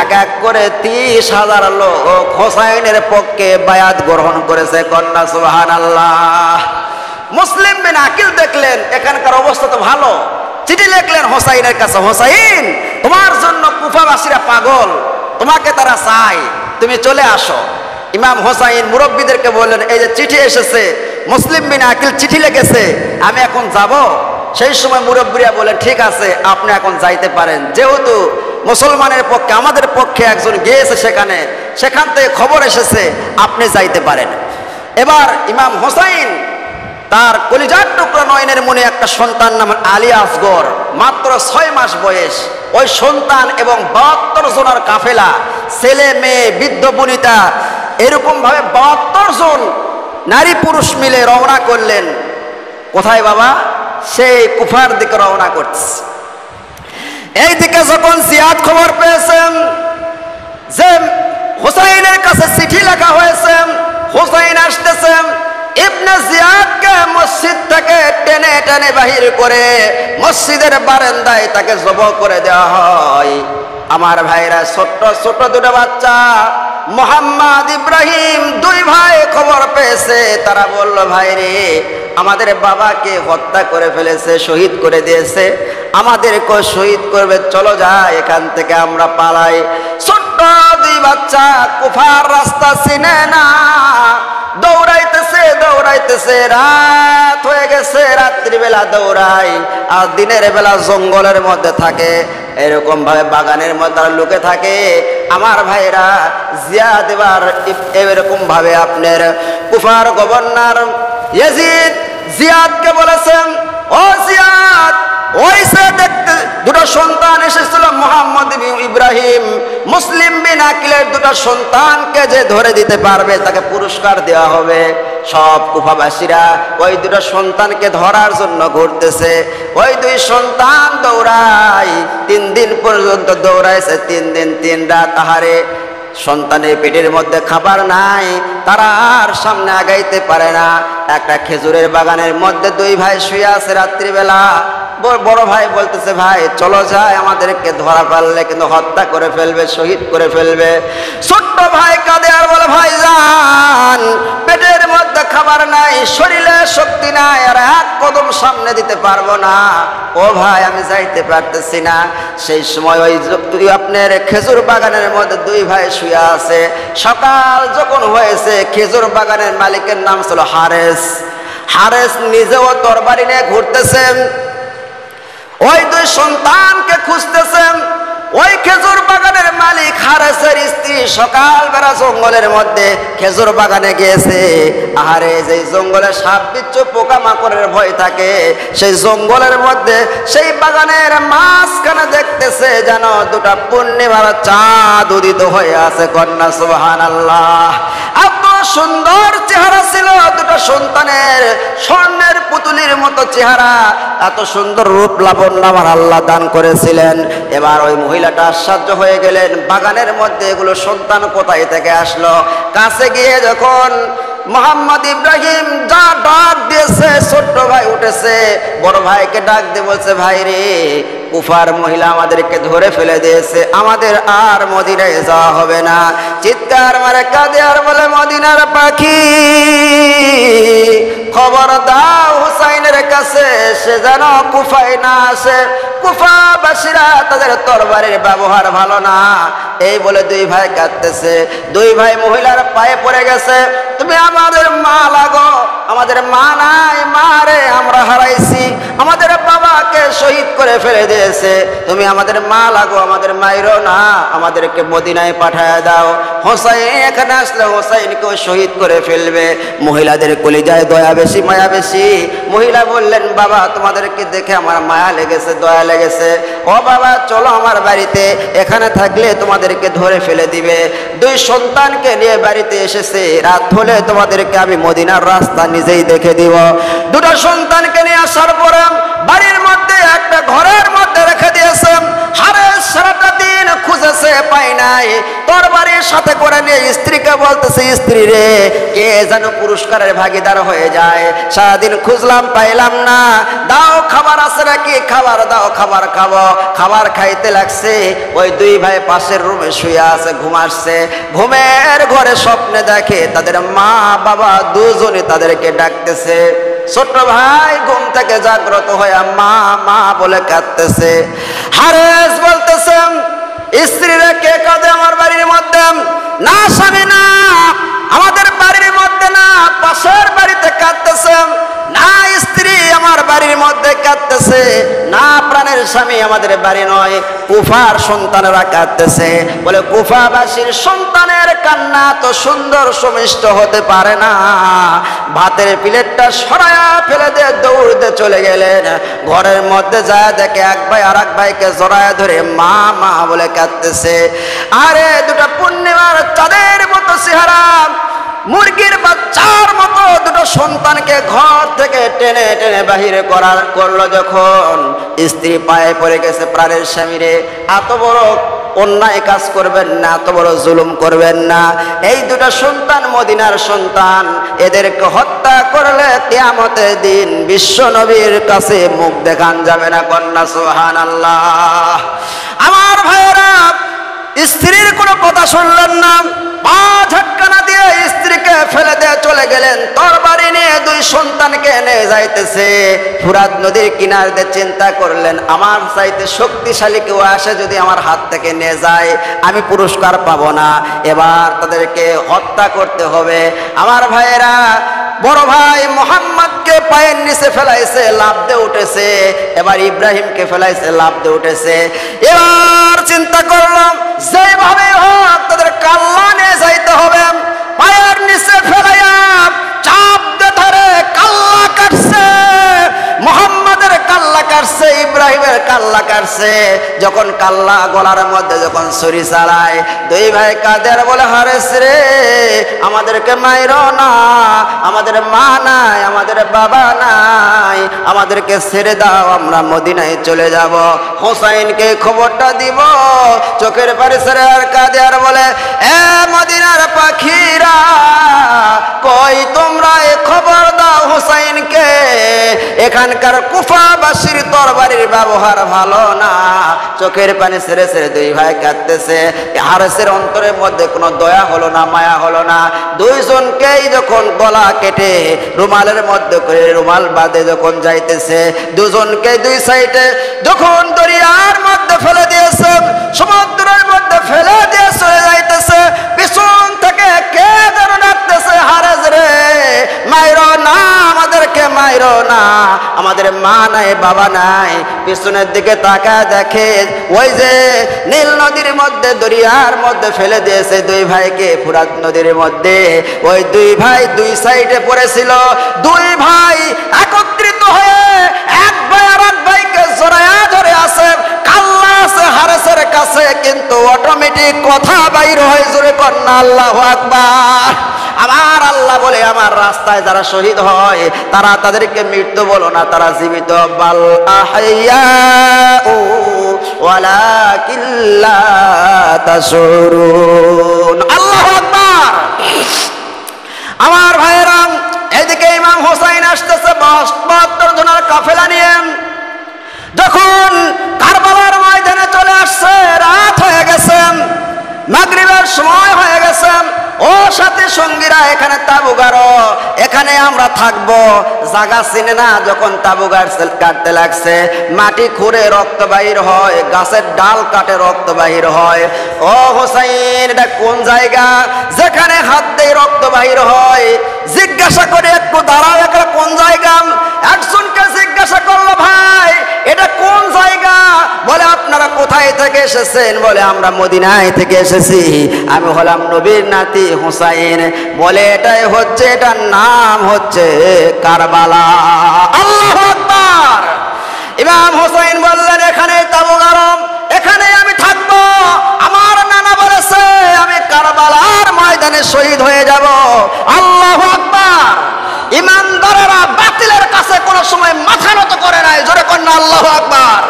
S1: এক এক করে 30,000 লোক হুসাইনের পক্ষে বায়াত গ্রহণ করেছে। কন্যা সুবহানাল্লাহ। মুসলিম বিন আকিল দেখলেন এখানকার অবস্থা তো ভালো, চিঠি লিখলেন হুসাইনের কাছে, হুসাইন তোমার জন্য কুফাবাসীরা পাগল, তোমাকে তারা চায়, তুমি চলে আসো। ইমাম হুসাইন মুরব্বীদেরকে বললেন, এই যে চিঠি এসেছে, মুসলিম বিন আকিল চিঠি লিখেছে, আমি এখন যাব? সেই সময় মুরব্বীরা বলেন, ঠিক আছে আপনি এখন যাইতে পারেন, যেহেতু মুসলমানের পক্ষে আমাদের পক্ষে একজন গিয়েছে সেখান থেকে খবর এসেছে, আপনি যাইতে পারেন। এবার ইমাম হুসাইন তার কলিজার টুকরা নয়নের মনে একটা সন্তান নাম আলী আসগর, মাত্র 6 মাস বয়স, ওই সন্তান এবং 72 জনের কাফেলা, ছেলে মেয়ে বৃদ্ধ বনিতা, এরকম ভাবে 72 জন নারী পুরুষ মিলে রওনা করলেন। কোথায় বাবা? সেই কুফার দিকে রওনা করছে। এই দিকে যখন জিয়াদ খবর পেয়েছেন, যে হুসাইনের কাছে চিঠি লেখা হয়েছে, হুসাইন আসতেছে, ইবনে জিয়াদকে মসজিদ থেকে টেনে টেনে বাহির করে মসজিদের বারান্দায় তাকে জবাহ করে দেওয়া হয়। আমার ভাইরা, ছোট্ট ছোট্ট দুটো বাচ্চা মোহাম্মদ ইব্রাহিম দুই ভাই খবর পেয়েছে। তারা বলল, ভাই রে, আমাদের বাবাকে হত্যা করে ফেলেছে, শহীদ করে দিয়েছে, আমাদেরকে শহীদ করবে, চলো যাই এখান থেকে, আমরা পালাই। ছোট্ট দুই বাচ্চা কুফার রাস্তা চিনে না, দৌড়াইতেছে দৌড়াইতেছে, রাত হয়ে গেছে, রাত্রিবেলা দৌড়ায় আর দিনের বেলা জঙ্গলের মধ্যে থাকে, এরকম ভাবে বাগানের মধ্যে লুকে থাকে। আমার ভাইরা, জিয়াদ এবার এরকম ভাবে আপনার কুফার গভর্নর ইয়াজিদ জিয়াদকে বলেছেন, ও জিয়াদ, ওই সে দেখতে দুটো সন্তান এসেছিল মোহাম্মদ ইব্রাহিম, মুসলিম বিন আকিলের দুটো সন্তানকে যে ধরে দিতে পারবে তাকে পুরস্কার দেওয়া হবে। সব কুফাবাসীরা ওই দুটো সন্তানকে ধরার জন্য ঘুরতেছে। ওই দুই সন্তান দৌড়ায়, 3 দিন পর্যন্ত দৌড়াইছে, 3 দিন 3 রাত। তাহারে সন্তানের পেটের মধ্যে খাবার নাই, তারা আর সামনে আগাইতে পারে না। একটা খেজুরের বাগানের মধ্যে দুই ভাই শুয়ে আছে রাত্রিবেলা। বড় ভাই বলতেছে, ভাই চলো যাই, আমাদেরকে ধরা পারলে কিন্তু হত্যা করে ফেলবে, শহীদ করে ফেলবে। ছোট্ট ভাই কাঁদে আর বলে, ভাই যান, পেটের মধ্যে খাবার নাই, শরীরে শক্তি নাই, আর এক কদম সামনে দিতে পারবো না। ও ভাই, আমি যাইতে পারতেছি না। সেই সময় ওই আপনার খেজুর বাগানের মধ্যে দুই ভাই শুয়ে আছে। সকাল যখন হয়েছে, খেজুর বাগানের মালিকের নাম ছিল হারেস। হারেস নিজেও তরবারি নিয়ে ঘুরতেছেন, ওই দুই সন্তানকে খুঁজতেছেন। ওই খেজুর বাগানের মালিক হারেসের স্ত্রী সকালবেলা জঙ্গলের মধ্যে খেজুর বাগানে গিয়েছে। আহারে, যে জঙ্গলে সাপ বিচ্ছু পোকামাকড়ের ভয় থাকে, সেই জঙ্গলের মধ্যে সেই বাগানের মাঝখানে দেখতেছে যেন দুটা পূর্ণিমার চাঁদ উদিত হয়ে আছে। কন্যা সুবহানাল্লাহ। এত সুন্দর চেহারা ছিল দুটো সন্তানের, স্বর্ণের পুতুলির মতো চেহারা, এত সুন্দর রূপ লাবণ্য আমার আল্লাহ দান করেছিলেন। এবার ওই মহিলাটা আশ্চর্য হয়ে গেলেন, বাগানের মধ্যে এগুলো সন্তান কোথায় থেকে আসলো? কাছে গিয়ে যখন মোহাম্মদ ইব্রাহিম যা ডাক দিয়েছে, ছোট্ট ভাই উঠেছে, বড় ভাইকে ডাক দিয়ে বলছে, ভাই রে, কুফার মহিলা আমাদেরকে ধরে ফেলে দিয়েছে, আমাদের আর মদিনায় যাওয়া হবে না। চিৎকার মারে কাঁদে আর বলে, মদিনার পাখি, খবর দাও হুসাইনের কাছে, সে যেন কুফায় না আসে, কুফাবাসীরা তাদের তরবারির ব্যবহার ভালো না। এই বলে দুই ভাই কাঁদতেছে। দুই ভাই মহিলার পায়ে পড়ে গেছে, তুমি আমাদের মা লাগো, আমাদের মা নাই, মা রে আমরা হারাইছি, আমাদের বাবাকে শহীদ করে ফেলে দিয়েছে, তুমি আমাদের মা লাগো, আমাদের মাইরো না, আমাদেরকে মদিনায় পাঠায় দাও। হোসাইন এখানে আসলে হোসাইনকেও শহীদ করে ফেলবে। মহিলাদের কলিজায় দয়া বেশি, মায়া বেশি। মহিলা বললেন, বাবা, তোমাদেরকে দেখে আমার মায়া লেগেছে, দয়া লেগেছে। ও বাবা, চলো আমার বাড়িতে, এখানে থাকলে তোমাদেরকে ধরে ফেলে দিবে। দুই সন্তানকে নিয়ে বাড়িতে এসেছে, রাত হলে তোমাদেরকে আমি মদিনার রাস্তা নিজেই দেখে দিব। দুটো সন্তানকে নিয়ে আসার পরে বাড়ির মধ্যে একটা ঘরের মধ্যে রেখে দিয়েছে। হারেস সারাটা দিন খুঁজেছে, পাই নাই। তরবারির সাথে করে নিয়ে স্ত্রীকে বলতেছে, স্ত্রী রে, কে যেন পুরস্কারের ভাগিদার হয়ে যায়, সারাদিন খুঁজলাম, পাইলাম না, দাও, খাবার আছে নাকি, খাবার দাও, খাবার খাবো। খাবার খাইতে লাগছে, ওই দুই ভাই পাশের রুমে শুয়ে আছে, ঘুমাচ্ছে। ঘুমের ঘরে স্বপ্নে দেখে তাদের মা বাবা দুজনে তাদেরকে ডাকতেছে। ছোট ভাই ঘুম থেকে জাগ্রত হয়ে মা মা বলে কাঁদতেছে। হারেস বলতেছে, স্ত্রীরা কে কাঁদে আমার বাড়ির মধ্যে? না স্বামী, না, আমাদের বাড়ির মধ্যে না, পাশের বাড়িতে কাঁদতেছে। না স্ত্রী, আমার বাড়ির মধ্যে কাঁদতেছে। না প্রাণের স্বামী, আমাদের বাড়ি নয়, কুফার সন্তানেরা কাঁদতেছে। বলে, কুফাবাসীর সন্তানের কান্না তো সুন্দর সুমিষ্ট হতে পারে না। ভাতের প্লেটটা সরায়া ফেলে দিয়ে দৌড়তে চলে গেলেন। ঘরের মধ্যে যায় দেখে এক ভাই আর এক ভাইকে জড়ায় ধরে মা মা বলে কাঁদতেছে। আরে, দুটো পূর্ণিমার চাঁদের মতো চেহারা, মুরগির বাচ্চার মতো দুটো সন্তানকে ঘর থেকে টেনে টেনে বাহিরে করলো। যখন স্ত্রী পায়ে পড়ে গেছে, প্রাণের স্বামীরে, এত বড় অন্যায় কাজ করবেন না, এত বড় জুলুম করবেন না। এই দুটো সন্তান মদিনার সন্তান, এদেরকে হত্যা করলে কিয়ামতের দিন বিশ্ব নবীর কাছে মুখ দেখান যাবে না। কন্যা সুবহানাল্লাহ। আমার ভাইয়েরা, স্ত্রীর কোনো কথা শুনলেন না, পা ঝটকানা দিয়ে স্ত্রীকে ফেলে দিয়ে চলে গেলেন। তরবারি নিয়ে দুই সন্তানকে নিয়ে যাইতেছে ফুরাত নদীর কিনার দিয়ে। চিন্তা করলেন, আমার চাইতে শক্তিশালী কেউ আসে যদি আমার হাত থেকে নিয়ে যায়, আমি পুরস্কার পাবো না, এবার তাদেরকে হত্যা করতে হবে। আমার ভাইয়েরা, বড় ভাই মোহাম্মদকে পায়ের নিচে ফেলাইছে, লাফ দিয়ে উঠেছে। এবার ইব্রাহিমকে ফেলাইছে, লাফ দিয়ে উঠেছে। এবার চিন্তা করলাম, যেভাবে হোক তাদের কাল্লা নিয়ে যাইতে হবে। পায়ের নিচে ফেলাইয়া চাপ দিয়ে ধরে কাল্লা কাটছে। মোহাম্মদের কাল্লা কাটছে, ইব্রাহিমের কাল্লা কাটছে। যখন কাল্লা গলার মধ্যে যখন ছুরি চালায়, দুই ভাই কাঁদে আর বলে, হারেস রে, আমাদেরকে মাইরো না, আমাদের মা নাই, আমাদের বাবা নাই, আমাদেরকে ছেড়ে দাও, আমরা মদিনায় চলে যাব, হোসাইনকে খবরটা দিব। চোখের পানি ছেড়ে আর কাঁদে আর বলে, এ মদিনার পাখিরা, কই তোমরা এ খবর দাও হোসাইনকে, এখানকার কুফাবাসীর তরবারির ব্যবহার ভালো না। চোখের পানি ছেড়ে ছেড়ে দুই ভাই কাঁদতেছে। হারেসের অন্তরের মধ্যে কোনো দয়া হলো না, মায়া হলো না। দুইজনকেই যখন গলা কেটে রুমালের মধ্যে করে রুমাল বাঁধে যখন যাইতেছে, দুজনকে দুই সাইডে যখন দরিয়ার মধ্যে ফেলে দিয়েছে, সমুদ্রের মধ্যে ফেলে দিয়ে চলে যাইতেছে, পিছন থেকে কে যেন ডাকতেছে, হারেস রে, মাইরো না, আমাদেরকে মাইরো না, আমাদের মা নাই, বাবা নাই। পিছনের দিকে তাকায় দেখে, ওই যে নীল নদীর মধ্যে, দরিয়ার মধ্যে ফেলে দিয়েছে দুই ভাইকে, ফুরাত নদীর মধ্যে। ওই দুই ভাই দুই সাইডে পড়েছিল। দুই ভাই একত্রিত হয়ে এক ভাই আর এক ভাইকে জড়ায়া ধরে আছে। কাল্লা আছে হারেসের কাছে, কিন্তু অটোমেটিক কথা বাইর হয়, জোরে কন্যা আল্লাহু আকবার। আমার আল্লাহ বলে, আমার রাস্তায় যারা শহীদ হয় তারা, তাদেরকে মৃত্যু বলো না, তারা জীবিত। বাল আহইয়াউ ওয়ালাকিন লা তাশউরুন। আল্লাহু আকবার। আমার ভাইয়েরা, এদিকে ইমাম হোসাইন আসতেছে 72 জনের কাফেলা নিয়ে। যখন কারবালার ময়দানে চলে আসছে, রাত হয়ে গেছে, মাগরিবের সময় হয়ে গেছে। ও সাথী সঙ্গীরা, এখানে তাবু গাড়ো, এখানে আমরা থাকবো। জায়গা চিনে না, যখন তাবু কাটতে লাগছে, মাটি খুঁড়ে রক্ত বাহির হয়, গাছের ডাল কাটে রক্ত বাহির হয়। ও হোসাইন, এটা কোন জায়গা যেখানে হাত দিয়ে রক্ত বাহির হয়? জিজ্ঞাসা করে, একটু দাঁড়াও, এটা কোন জায়গা? একজনকে জিজ্ঞাসা করলো, ভাই এটা কোন জায়গা? বলে, আপনারা কোথায় থেকে এসেছেন? বলে, আমরা মদিনায় থেকে এসেছি, আমি হলাম নবীর নাতি হোসাইন। বলে, এটাই হচ্ছে, এটার নাম হচ্ছে কারবালা। আল্লাহু আকবার। ইমাম হোসাইন বললেন, এখানে তাবু গাড়ো, এখানে আমি থাকবো। আমার নানা বলেছে আমি কারবালার ময়দানে শহীদ হয়ে যাব। আল্লাহু আকবার। ইমানদারেরা বাতিলের কাছে কোনো সময় মাথা নত করে নাই, জোরে কন্যা আল্লাহু আকবার।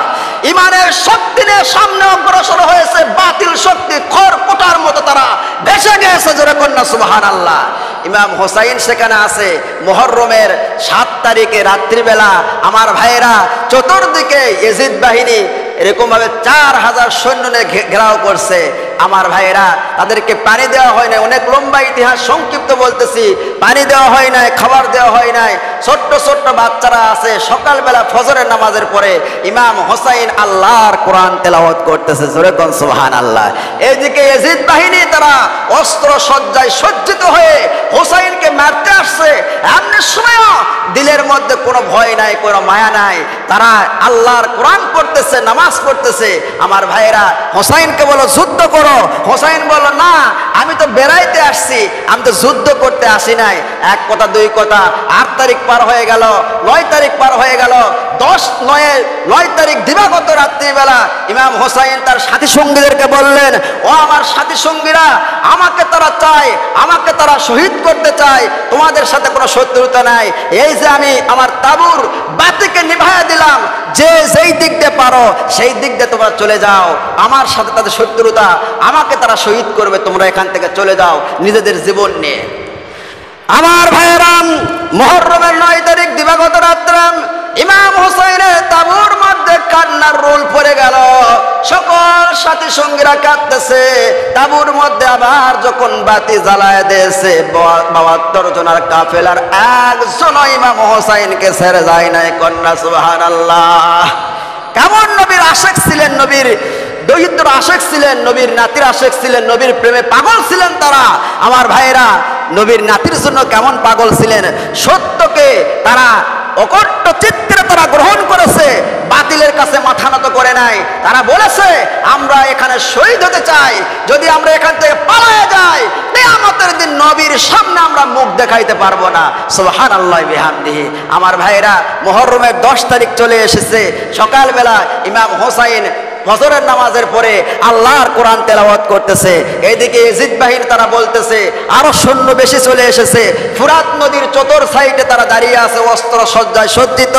S1: ইমানের শক্তি নিয়ে সামনে অগ্রসর হয়েছে, বাতিল শক্তি খড়কুটার মতো তারা ভেসে গেছে, জোরে কন্যা সুবহানাল্লাহ। ইমাম হোসাইন সেখানে আছে। মুহররমের 7 তারিখে রাত্রিবেলা আমার ভাইয়েরা, চতুর্দিকে ইয়াজিদ বাহিনী এরকম ভাবে 4000 সৈন্য নিয়ে ঘেরাও করছে। আমার ভাইয়েরা, তাদেরকে পানি দেওয়া হয় নাই। অনেক লম্বা ইতিহাস, সংক্ষিপ্ত বলতেছি। পানি দেওয়া হয় নাই, খাবার দেওয়া হয় নাই। ছোট্ট ছোট্ট বাচ্চারা আছে। সকালবেলা ফজরের নামাজের পরে ইমাম হোসাইন আল্লাহর কোরআন তেলাওয়াত করতেছে, জোরে কোন সুবহানাল্লাহ। এইদিকে ইয়াজিদ বাহিনী তারা অস্ত্র সজ্জায় সজ্জিত হয়ে হোসাইনকে মারতে আসছে। এমন সময়ও দিলের মধ্যে কোনো ভয় নাই, কোনো মায়া নাই। তারা আল্লাহর কোরআন পড়তেছে, নামাজ পড়তেছে। আমার ভাইয়েরা, হোসাইনকে বলো যুদ্ধ করো। হোসাইন বলল, না, আমি তো বেড়াইতে আসছি, আমি তো যুদ্ধ করতে আসি নাই। এক কথা দুই কথা, 8 তারিখ পার হয়ে গেল, 9 তারিখ পার হয়ে গেল। 9 তারিখ দিবাগত রাত্রিবেলা ইমাম হোসাইন তার সাথী সঙ্গীদেরকে বললেন, ও আমার সাথী সঙ্গীরা, আমাকে তারা চায়, আমাকে তারা শহীদ করতে চায়, তোমাদের সাথে কোনো শত্রুতা নাই। এই যে আমি আমার তাবুর বাতিকে নিভাইয়া দিলাম, যে যেই দিক দিয়ে পারো সেই দিক দিয়ে তোমরা চলে যাও, আমার সাথে তাদের শত্রুতা, আমাকে তারা শহীদ করবে, তোমরা এখান থেকে চলে যাও নিজেদের জীবন নিয়ে। আমার ভাইয়েরাম, মুহররমের 9 তারিখ দিবাগত রাত্রে ইমাম হোসেনের তাঁবুর মধ্যে কান্নার রোল পড়ে গেল। সকল সাথী সঙ্গীরা কাঁদতেছে। তাঁবুর মধ্যে আবার যখন বাতি জ্বালায় দিয়েছে, 72 জনের কাফেলার একজন ইমাম হোসেনকে ছেড়ে যায় নাই। কন্যা সুবহানাল্লাহ। কেমন নবীর আশেক ছিলেন, নবীর দৈহিত্র আশেক ছিলেন, নবীর নাতির আশেক ছিলেন, নবীর প্রেমে পাগল ছিলেন তারা। আমার ভাইয়েরা, নবীর নাতির জন্য কেমন পাগল ছিলেন। সত্যকে তারা অকট্ট চিত্রে তারা গ্রহণ করেছে, বাতিলের কাছে মাথা নত করে নাই। তারা বলেছে আমরা এখানে শহীদ হতে চাই, যদি আমরা এখান থেকে পালায়ে যাই কিয়ামতের দিন নবীর সামনে আমরা মুখ দেখাইতে পারবো না। সুবহানাল্লাহ বিহামদিহি। আমার ভাইরা, মুহররমের 10 তারিখ চলে এসেছে। সকালবেলা ইমাম হোসাইন ফজরের নামাজের পরে আল্লাহর কোরআন তেলাওয়াত করতেছে। এইদিকে ইয়াজিদ বাহিনী তারা বলতেছে আরো সৈন্য বেশি চলে এসেছে। ফুরাত নদীর চতুর সাইডে তারা দাঁড়িয়ে আছে অস্ত্র সজ্জায় সজ্জিত।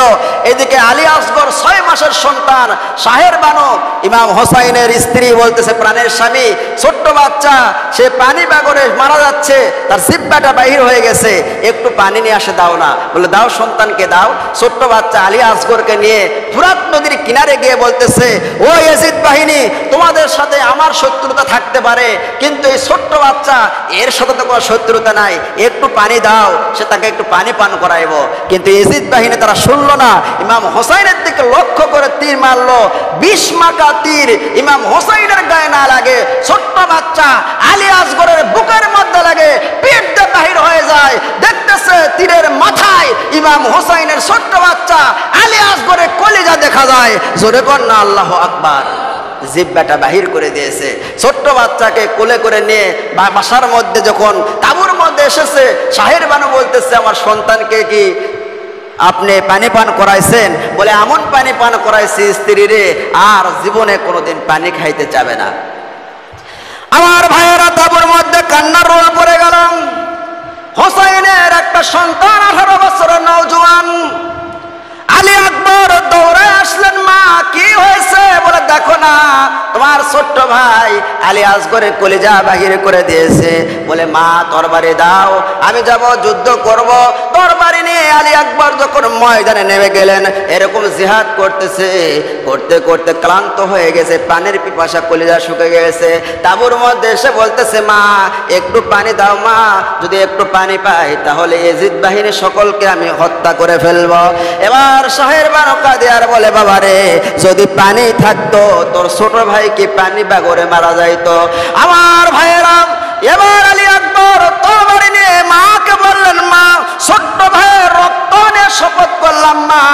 S1: এদিকে আলী আসগর 6 মাসের সন্তান শাহের বানু ইমাম হোসাইনের স্ত্রী বলতেছে, প্রাণের স্বামী, ছোট্ট বাচ্চা, সে পানি বাগরে মারা যাচ্ছে, তার জিহ্বাটা বাহির হয়ে গেছে, একটু পানি নিয়ে আসে দাও না। বলে দাও, সন্তানকে দাও। ছোট্ট বাচ্চা আলী আসগরকে নিয়ে ফুরাত নদীর কিনারে গিয়ে বলতেছে, ও ইয়াজিদ বাহিনী, তোমাদের সাথে আমার শত্রুতা থাকতে পারে, কিন্তু এই ছোট্ট বাচ্চা, এর সাথে তো কোনো শত্রুতা নাই, একটু পানি দাও, সে তাকে একটু পানি পান করাইব। কিন্তু ইয়াজিদ বাহিনী তারা শুনলো না। ইমাম হোসাইনের দিকে লক্ষ্য করে তীর মারলো। 20 মাকা তীর ইমাম হোসাইনের গায়ে না লাগে, ছোট্ট বাচ্চা আলী আসগরের বুকের মধ্যে লাগে, পেট দিয়ে বাহির হয়ে যায়। দেখতেছে তীরের মাথায় ইমাম হোসাইনের ছোট্ট বাচ্চা আলী আসগরের কলিজা দেখা যায়। জোরে কর না আল্লাহু আকবার। জিহ্বাটা বাহির করে দিয়েছে। ছোট্ট বাচ্চাকে কোলে করে নিয়ে বাসার মধ্যে যখন তাঁবুর মধ্যে এসেছে, শাহের বানু বলতেছে, আমার সন্তানকে কি আপনি পানি পান করাইছেন? বলে এমন পানি পান করাইছি স্ত্রী রে, আর জীবনে কোনোদিন পানি খাইতে চাবে না। আমার ভাইয়েরা, তাঁবুর মধ্যে কান্নার রোল পড়ে গেল। হোসাইনের একটা সন্তান 18 বছরের নওজোয়ান আলী আকবর দৌড়ে আসলেন। মা, কি হয়েছে? বলে দেখো না, তোমার ছোট্ট ভাই আলী আসগরের কলিজা বাহির করে দিয়েছে। বলে মা, তরবারি দাও, আমি যাব, যুদ্ধ করব। তরবারি নিয়ে আলী আকবর যখন ময়দানে নেমে গেলেন, এরকম জিহাদ করতেছে, করতে করতে ক্লান্ত হয়ে গেছে, পানির পিপাসা, কলিজা শুকে গেছে। তাঁবুর মধ্যে এসে বলতেছে, মা একটু পানি দাও মা, যদি একটু পানি পাই তাহলে ইয়াজিদ বাহিনী সকলকে আমি হত্যা করে ফেলবো। এবার শাহের বানু কাঁদে আর বলে, বাবা রে, যদি পানি থাকতো তোর ছোট ভাই কি পানি বাগরে মারা যাইতো। আমার ভাইয়েরা, এবার আলী আকবর তরবারি নিয়ে মাকে বললেন, মা ছোট্ট ভাইয়ের রক্ত নিয়ে শপথ করলাম মা,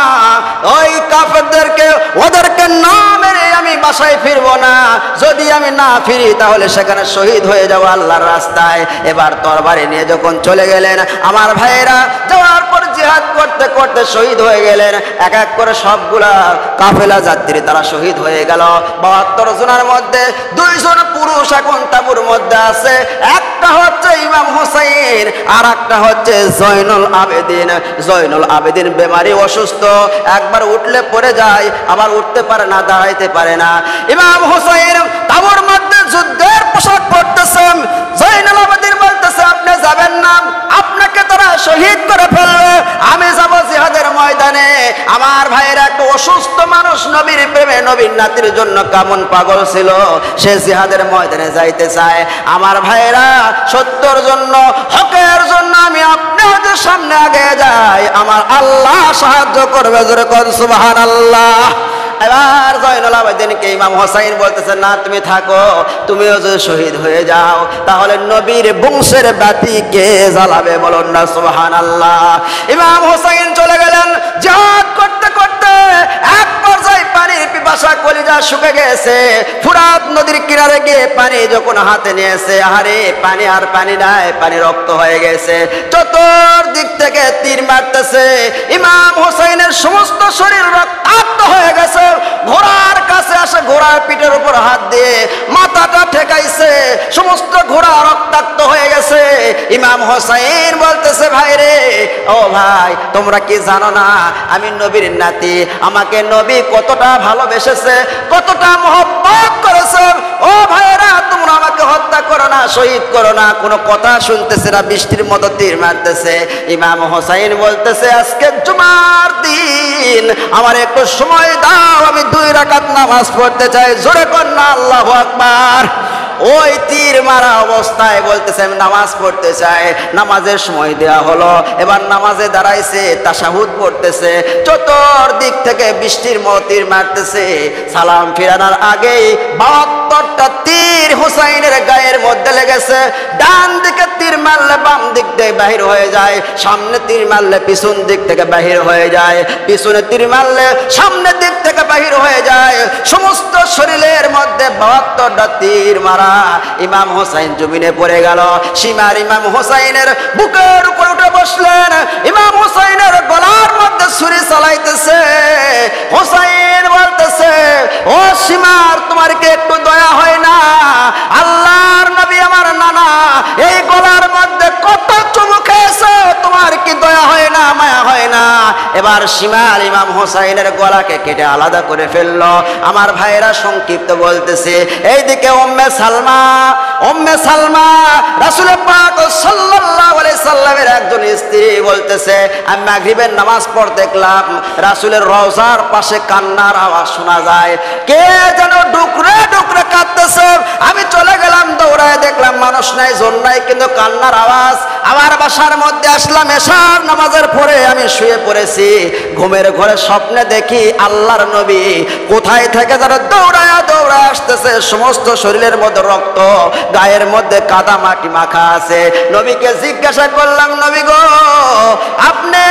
S1: ওই কাফেরদেরকে ওদেরকে না মেরে আমি বাসায় ফিরবো না। যদি আমি না ফিরি তাহলে সেখানে শহীদ হয়ে যাবো আল্লাহর রাস্তায়। এবার তরবারি নিয়ে যখন চলে গেলেন, আমার ভাইয়েরা, যাওয়ার পর জিহাদ করতে করতে শহীদ হয়ে গেলেন। এক এক করে সবগুলা কাফেলা যাত্রী তারা শহীদ হয়ে গেল। 72 জনের মধ্যে 2 জন পুরুষ এখন তাঁবুর মধ্যে আছে। একটা হচ্ছে ইমাম হোসাইন, আর একটা হচ্ছে জয়নুল আবেদিন। জয়নুল আবেদিন বেমারি, অসুস্থ, একবার উঠলে পড়ে যায়, আবার উঠতে পারে না, দাঁড়াইতে পারে না। ইমাম হোসাইন তাঁবুর মধ্যে যুদ্ধের পোশাক পরতেছেন। জয়নুল আবেদিন বলতেছে, আপনি যাবেন না, আপনাকে তারা শহীদ করে ফেলবে, আমি যাব জিহাদের ময়দানে। আমার ভাইয়ের একটা অসুস্থ মানুষ নবীর প্রেমে, নবীর নাতির জন্য কেমন পাগল ছিল, সে জিহাদের ময়দানে যাইতে চায়। আমার ভাইয়েরা, সত্যের জন্য, হকের জন্য আমি আপনাদের সামনে আগে যাই, আমার আল্লাহ সাহায্য করবে। জোরে কোন সুবহানাল্লাহ। এবার জয়নুল আবেদিনকে ইমাম হোসাইন বলতেছে, না তুমি থাকো, তুমিও যদি শহীদ হয়ে যাও তাহলে নবীর বংশের বাতি কে জ্বালাবে? বলুন না সুবহানাল্লাহ। ইমাম হোসাইন চলে গেলেন জিহাদ করতে করতে। এক পর্যায়ে পানির পিপাসা, কলিজা শুকে গেছে। ফুরাত নদীর কিনারে গিয়ে পানি যখন হাতে নিয়েছে, আরে পানি আর পানি নাই, পানি রক্ত হয়ে গেছে। চতুর্দিক থেকে তীর মারতেছে। ইমাম হোসাইনের সমস্ত শরীর রক্তাক্ত হয়ে গেছে। ঘোড়ার কাছে আসে ঘোড়ার পিঠের উপর হাত দিয়ে মাথাটা ঠেকাইছে, সমস্ত ঘোড়া রক্তাক্ত হয়ে গেছে। ইমাম হোসাইন বলতেছে, ভাই রে, ও ভাই, তোমরা কি জানো না আমি নবীর নাতি, আমাকে নবী কতটা ভালোবেসেছে, কতটা মহব্বত করেছে। ও ভাইরা, তোমরা আমাকে হত্যা করো না, শহীদ করো না। কোনো কথা শুনতেছে না, বৃষ্টির মতো তীর মারতেছে। ইমাম হোসাইন বলতেছে, আজকে জুমার দিন, আমার একটু সময় দাও, আমি 2 রাকাত নামাজ পড়তে চাই। জোরে কর না আল্লাহু আকবার। ওই তীর মারা অবস্থায় বলতেছে, আমি নামাজ পড়তে চাই। নামাজের সময় দেওয়া হলো, এবার নামাজে দাঁড়াইছে, তাশাহুদ পড়তেছে। চতুর্দিক থেকে বৃষ্টির মতো তীর মারতেছে। সালাম ফিরানোর আগেই 72টা তীর হুসাইনের গায়ের মধ্যে লেগেছে। ডান দিকে তীর মারলে বাম দিক থেকে বাহির হয়ে যায়, সামনে তীর মারলে পিছন দিক থেকে বাহির হয়ে যায়, পিছনে তীর মারলে সামনের দিক থেকে বাহির হয়ে যায়। সমস্ত শরীরের মধ্যে 72টা তীর মারা। ইমাম হোসাইন জমিনে পড়ে গেল। সীমার ইমাম হোসাইনের বুকের উপর উঠে বসলেন। ইমাম হোসাইনের গলার মধ্যে ছুরি চালাইতেছে। হোসাইন বলতেছে, ও সীমার, তোমার কি একটু দয়া হয় না? আল্লাহর নবী আমার নানা এই গলার মধ্যে কত চুমু খেয়েছে, তোমার কি দয়া হয় না, মায়া হয় না? এবার সীমার ইমাম হোসাইনের গলাকে কেটে আলাদা করে ফেললো। আমার ভাইরা সংক্ষিপ্ত বলতেছে, এইদিকে উম্মে সালমা রাসূল পাক সাল্লাল্লাহু আলাইহি সাল্লামের একজন স্ত্রী বলতেছে, আমি মাগরিবের নামাজ পড়তে দেখলাম রাসূলের রওজার পাশে কান্নার আওয়াজ শোনা যায়, কে যেন ডুকরে ডুকরে কাঁদতেছে। আমি চলে গেলাম, দৌড়ায় দেখলাম মানুষ নাই, জন নাই, কিন্তু কান্নার আওয়াজ। আমার বাসার মধ্যে আসলাম, এশার নামাজের পরে আমি শুয়ে পড়েছি। ঘুমের ঘরে স্বপ্নে দেখি আল্লাহর নবী কোথায় থেকে যেন দৌড়ায় দৌড়ায় আসতেছে। সমস্ত শরীরের মধ্যে রক্ত, গায়ের মধ্যে কাদা মাটি মাখা আছে। নবীকে জিজ্ঞাসা করলাম, নবী গো, আপনি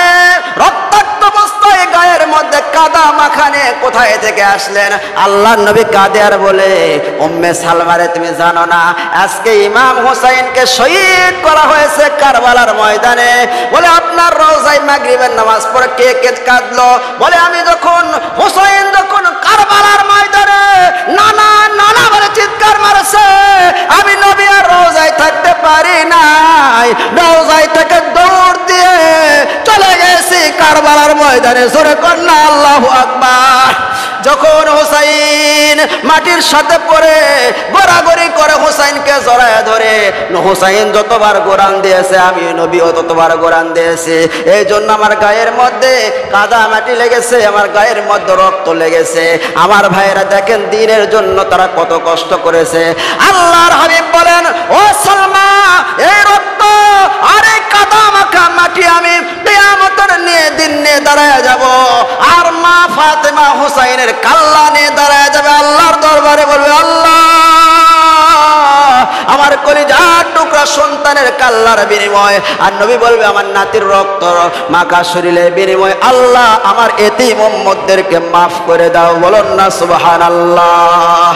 S1: রক্তাক্ত অবস্থায় গায়ের মধ্যে কাদা মাখানে কোথায় থেকে আসলেন? আল্লাহর নবী কাঁদে আর বলে, উম্মে সালমারে, তুমি জানো না আজকে ইমাম হোসাইনকে শহীদ করা হয়েছে কারবালার ময়দানে? বলে, আপনার রওজায় মাগরিবের নামাজ পড়ে কে কে কাঁদলো? বলে, আমি যখন হোসাইন যখন কারবালার ময়দানে নানা নানা বলে চিৎকার মারছে, আমি নবী আর রওজায় থাকতে পারি নাই, রওজায় থেকে দৌড় দিয়ে চলে গেছি কারবালার ময়দানে। জোরে কর না আল্লাহু আকবার। যখন হোসাইন মাটির সাথে পড়ে গড়াগড়ি করে হোসাইনকে জড়ায় ধরে, হোসাইন যতবার গোরান দিয়েছে আমি নবীও ততবার গোরান দিয়েছি। এই জন্য আমার গায়ের মধ্যে কাদা মাটি লেগেছে, আমার গায়ের মধ্যে রক্ত লেগেছে। আমার ভাইয়েরা দেখেন দিনের জন্য তারা কত কষ্ট করেছে। আল্লাহর হাবিব বলেন, ও সালমা, এই রক্ত আর এই কাদা মাখা মাটি আমি কিয়ামতের দিন নিয়ে দাঁড়ায় যাব, আর মা ফাতেমা হুসাইনের কাল্লা নিয়ে দাঁড়ায় যাবে আল্লাহর দরবারে। বলবে, আল্লাহ, আমার কলিজার টুকরা সন্তানের কাল্লার বিনিময়। আর নবী বলবে, আমার নাতির রক্ত মাখা শরীরের বিনিময়, আল্লাহ আমার এতিম উম্মতদেরকে মাফ করে দাও। বলুন না সুবহানাল্লাহ।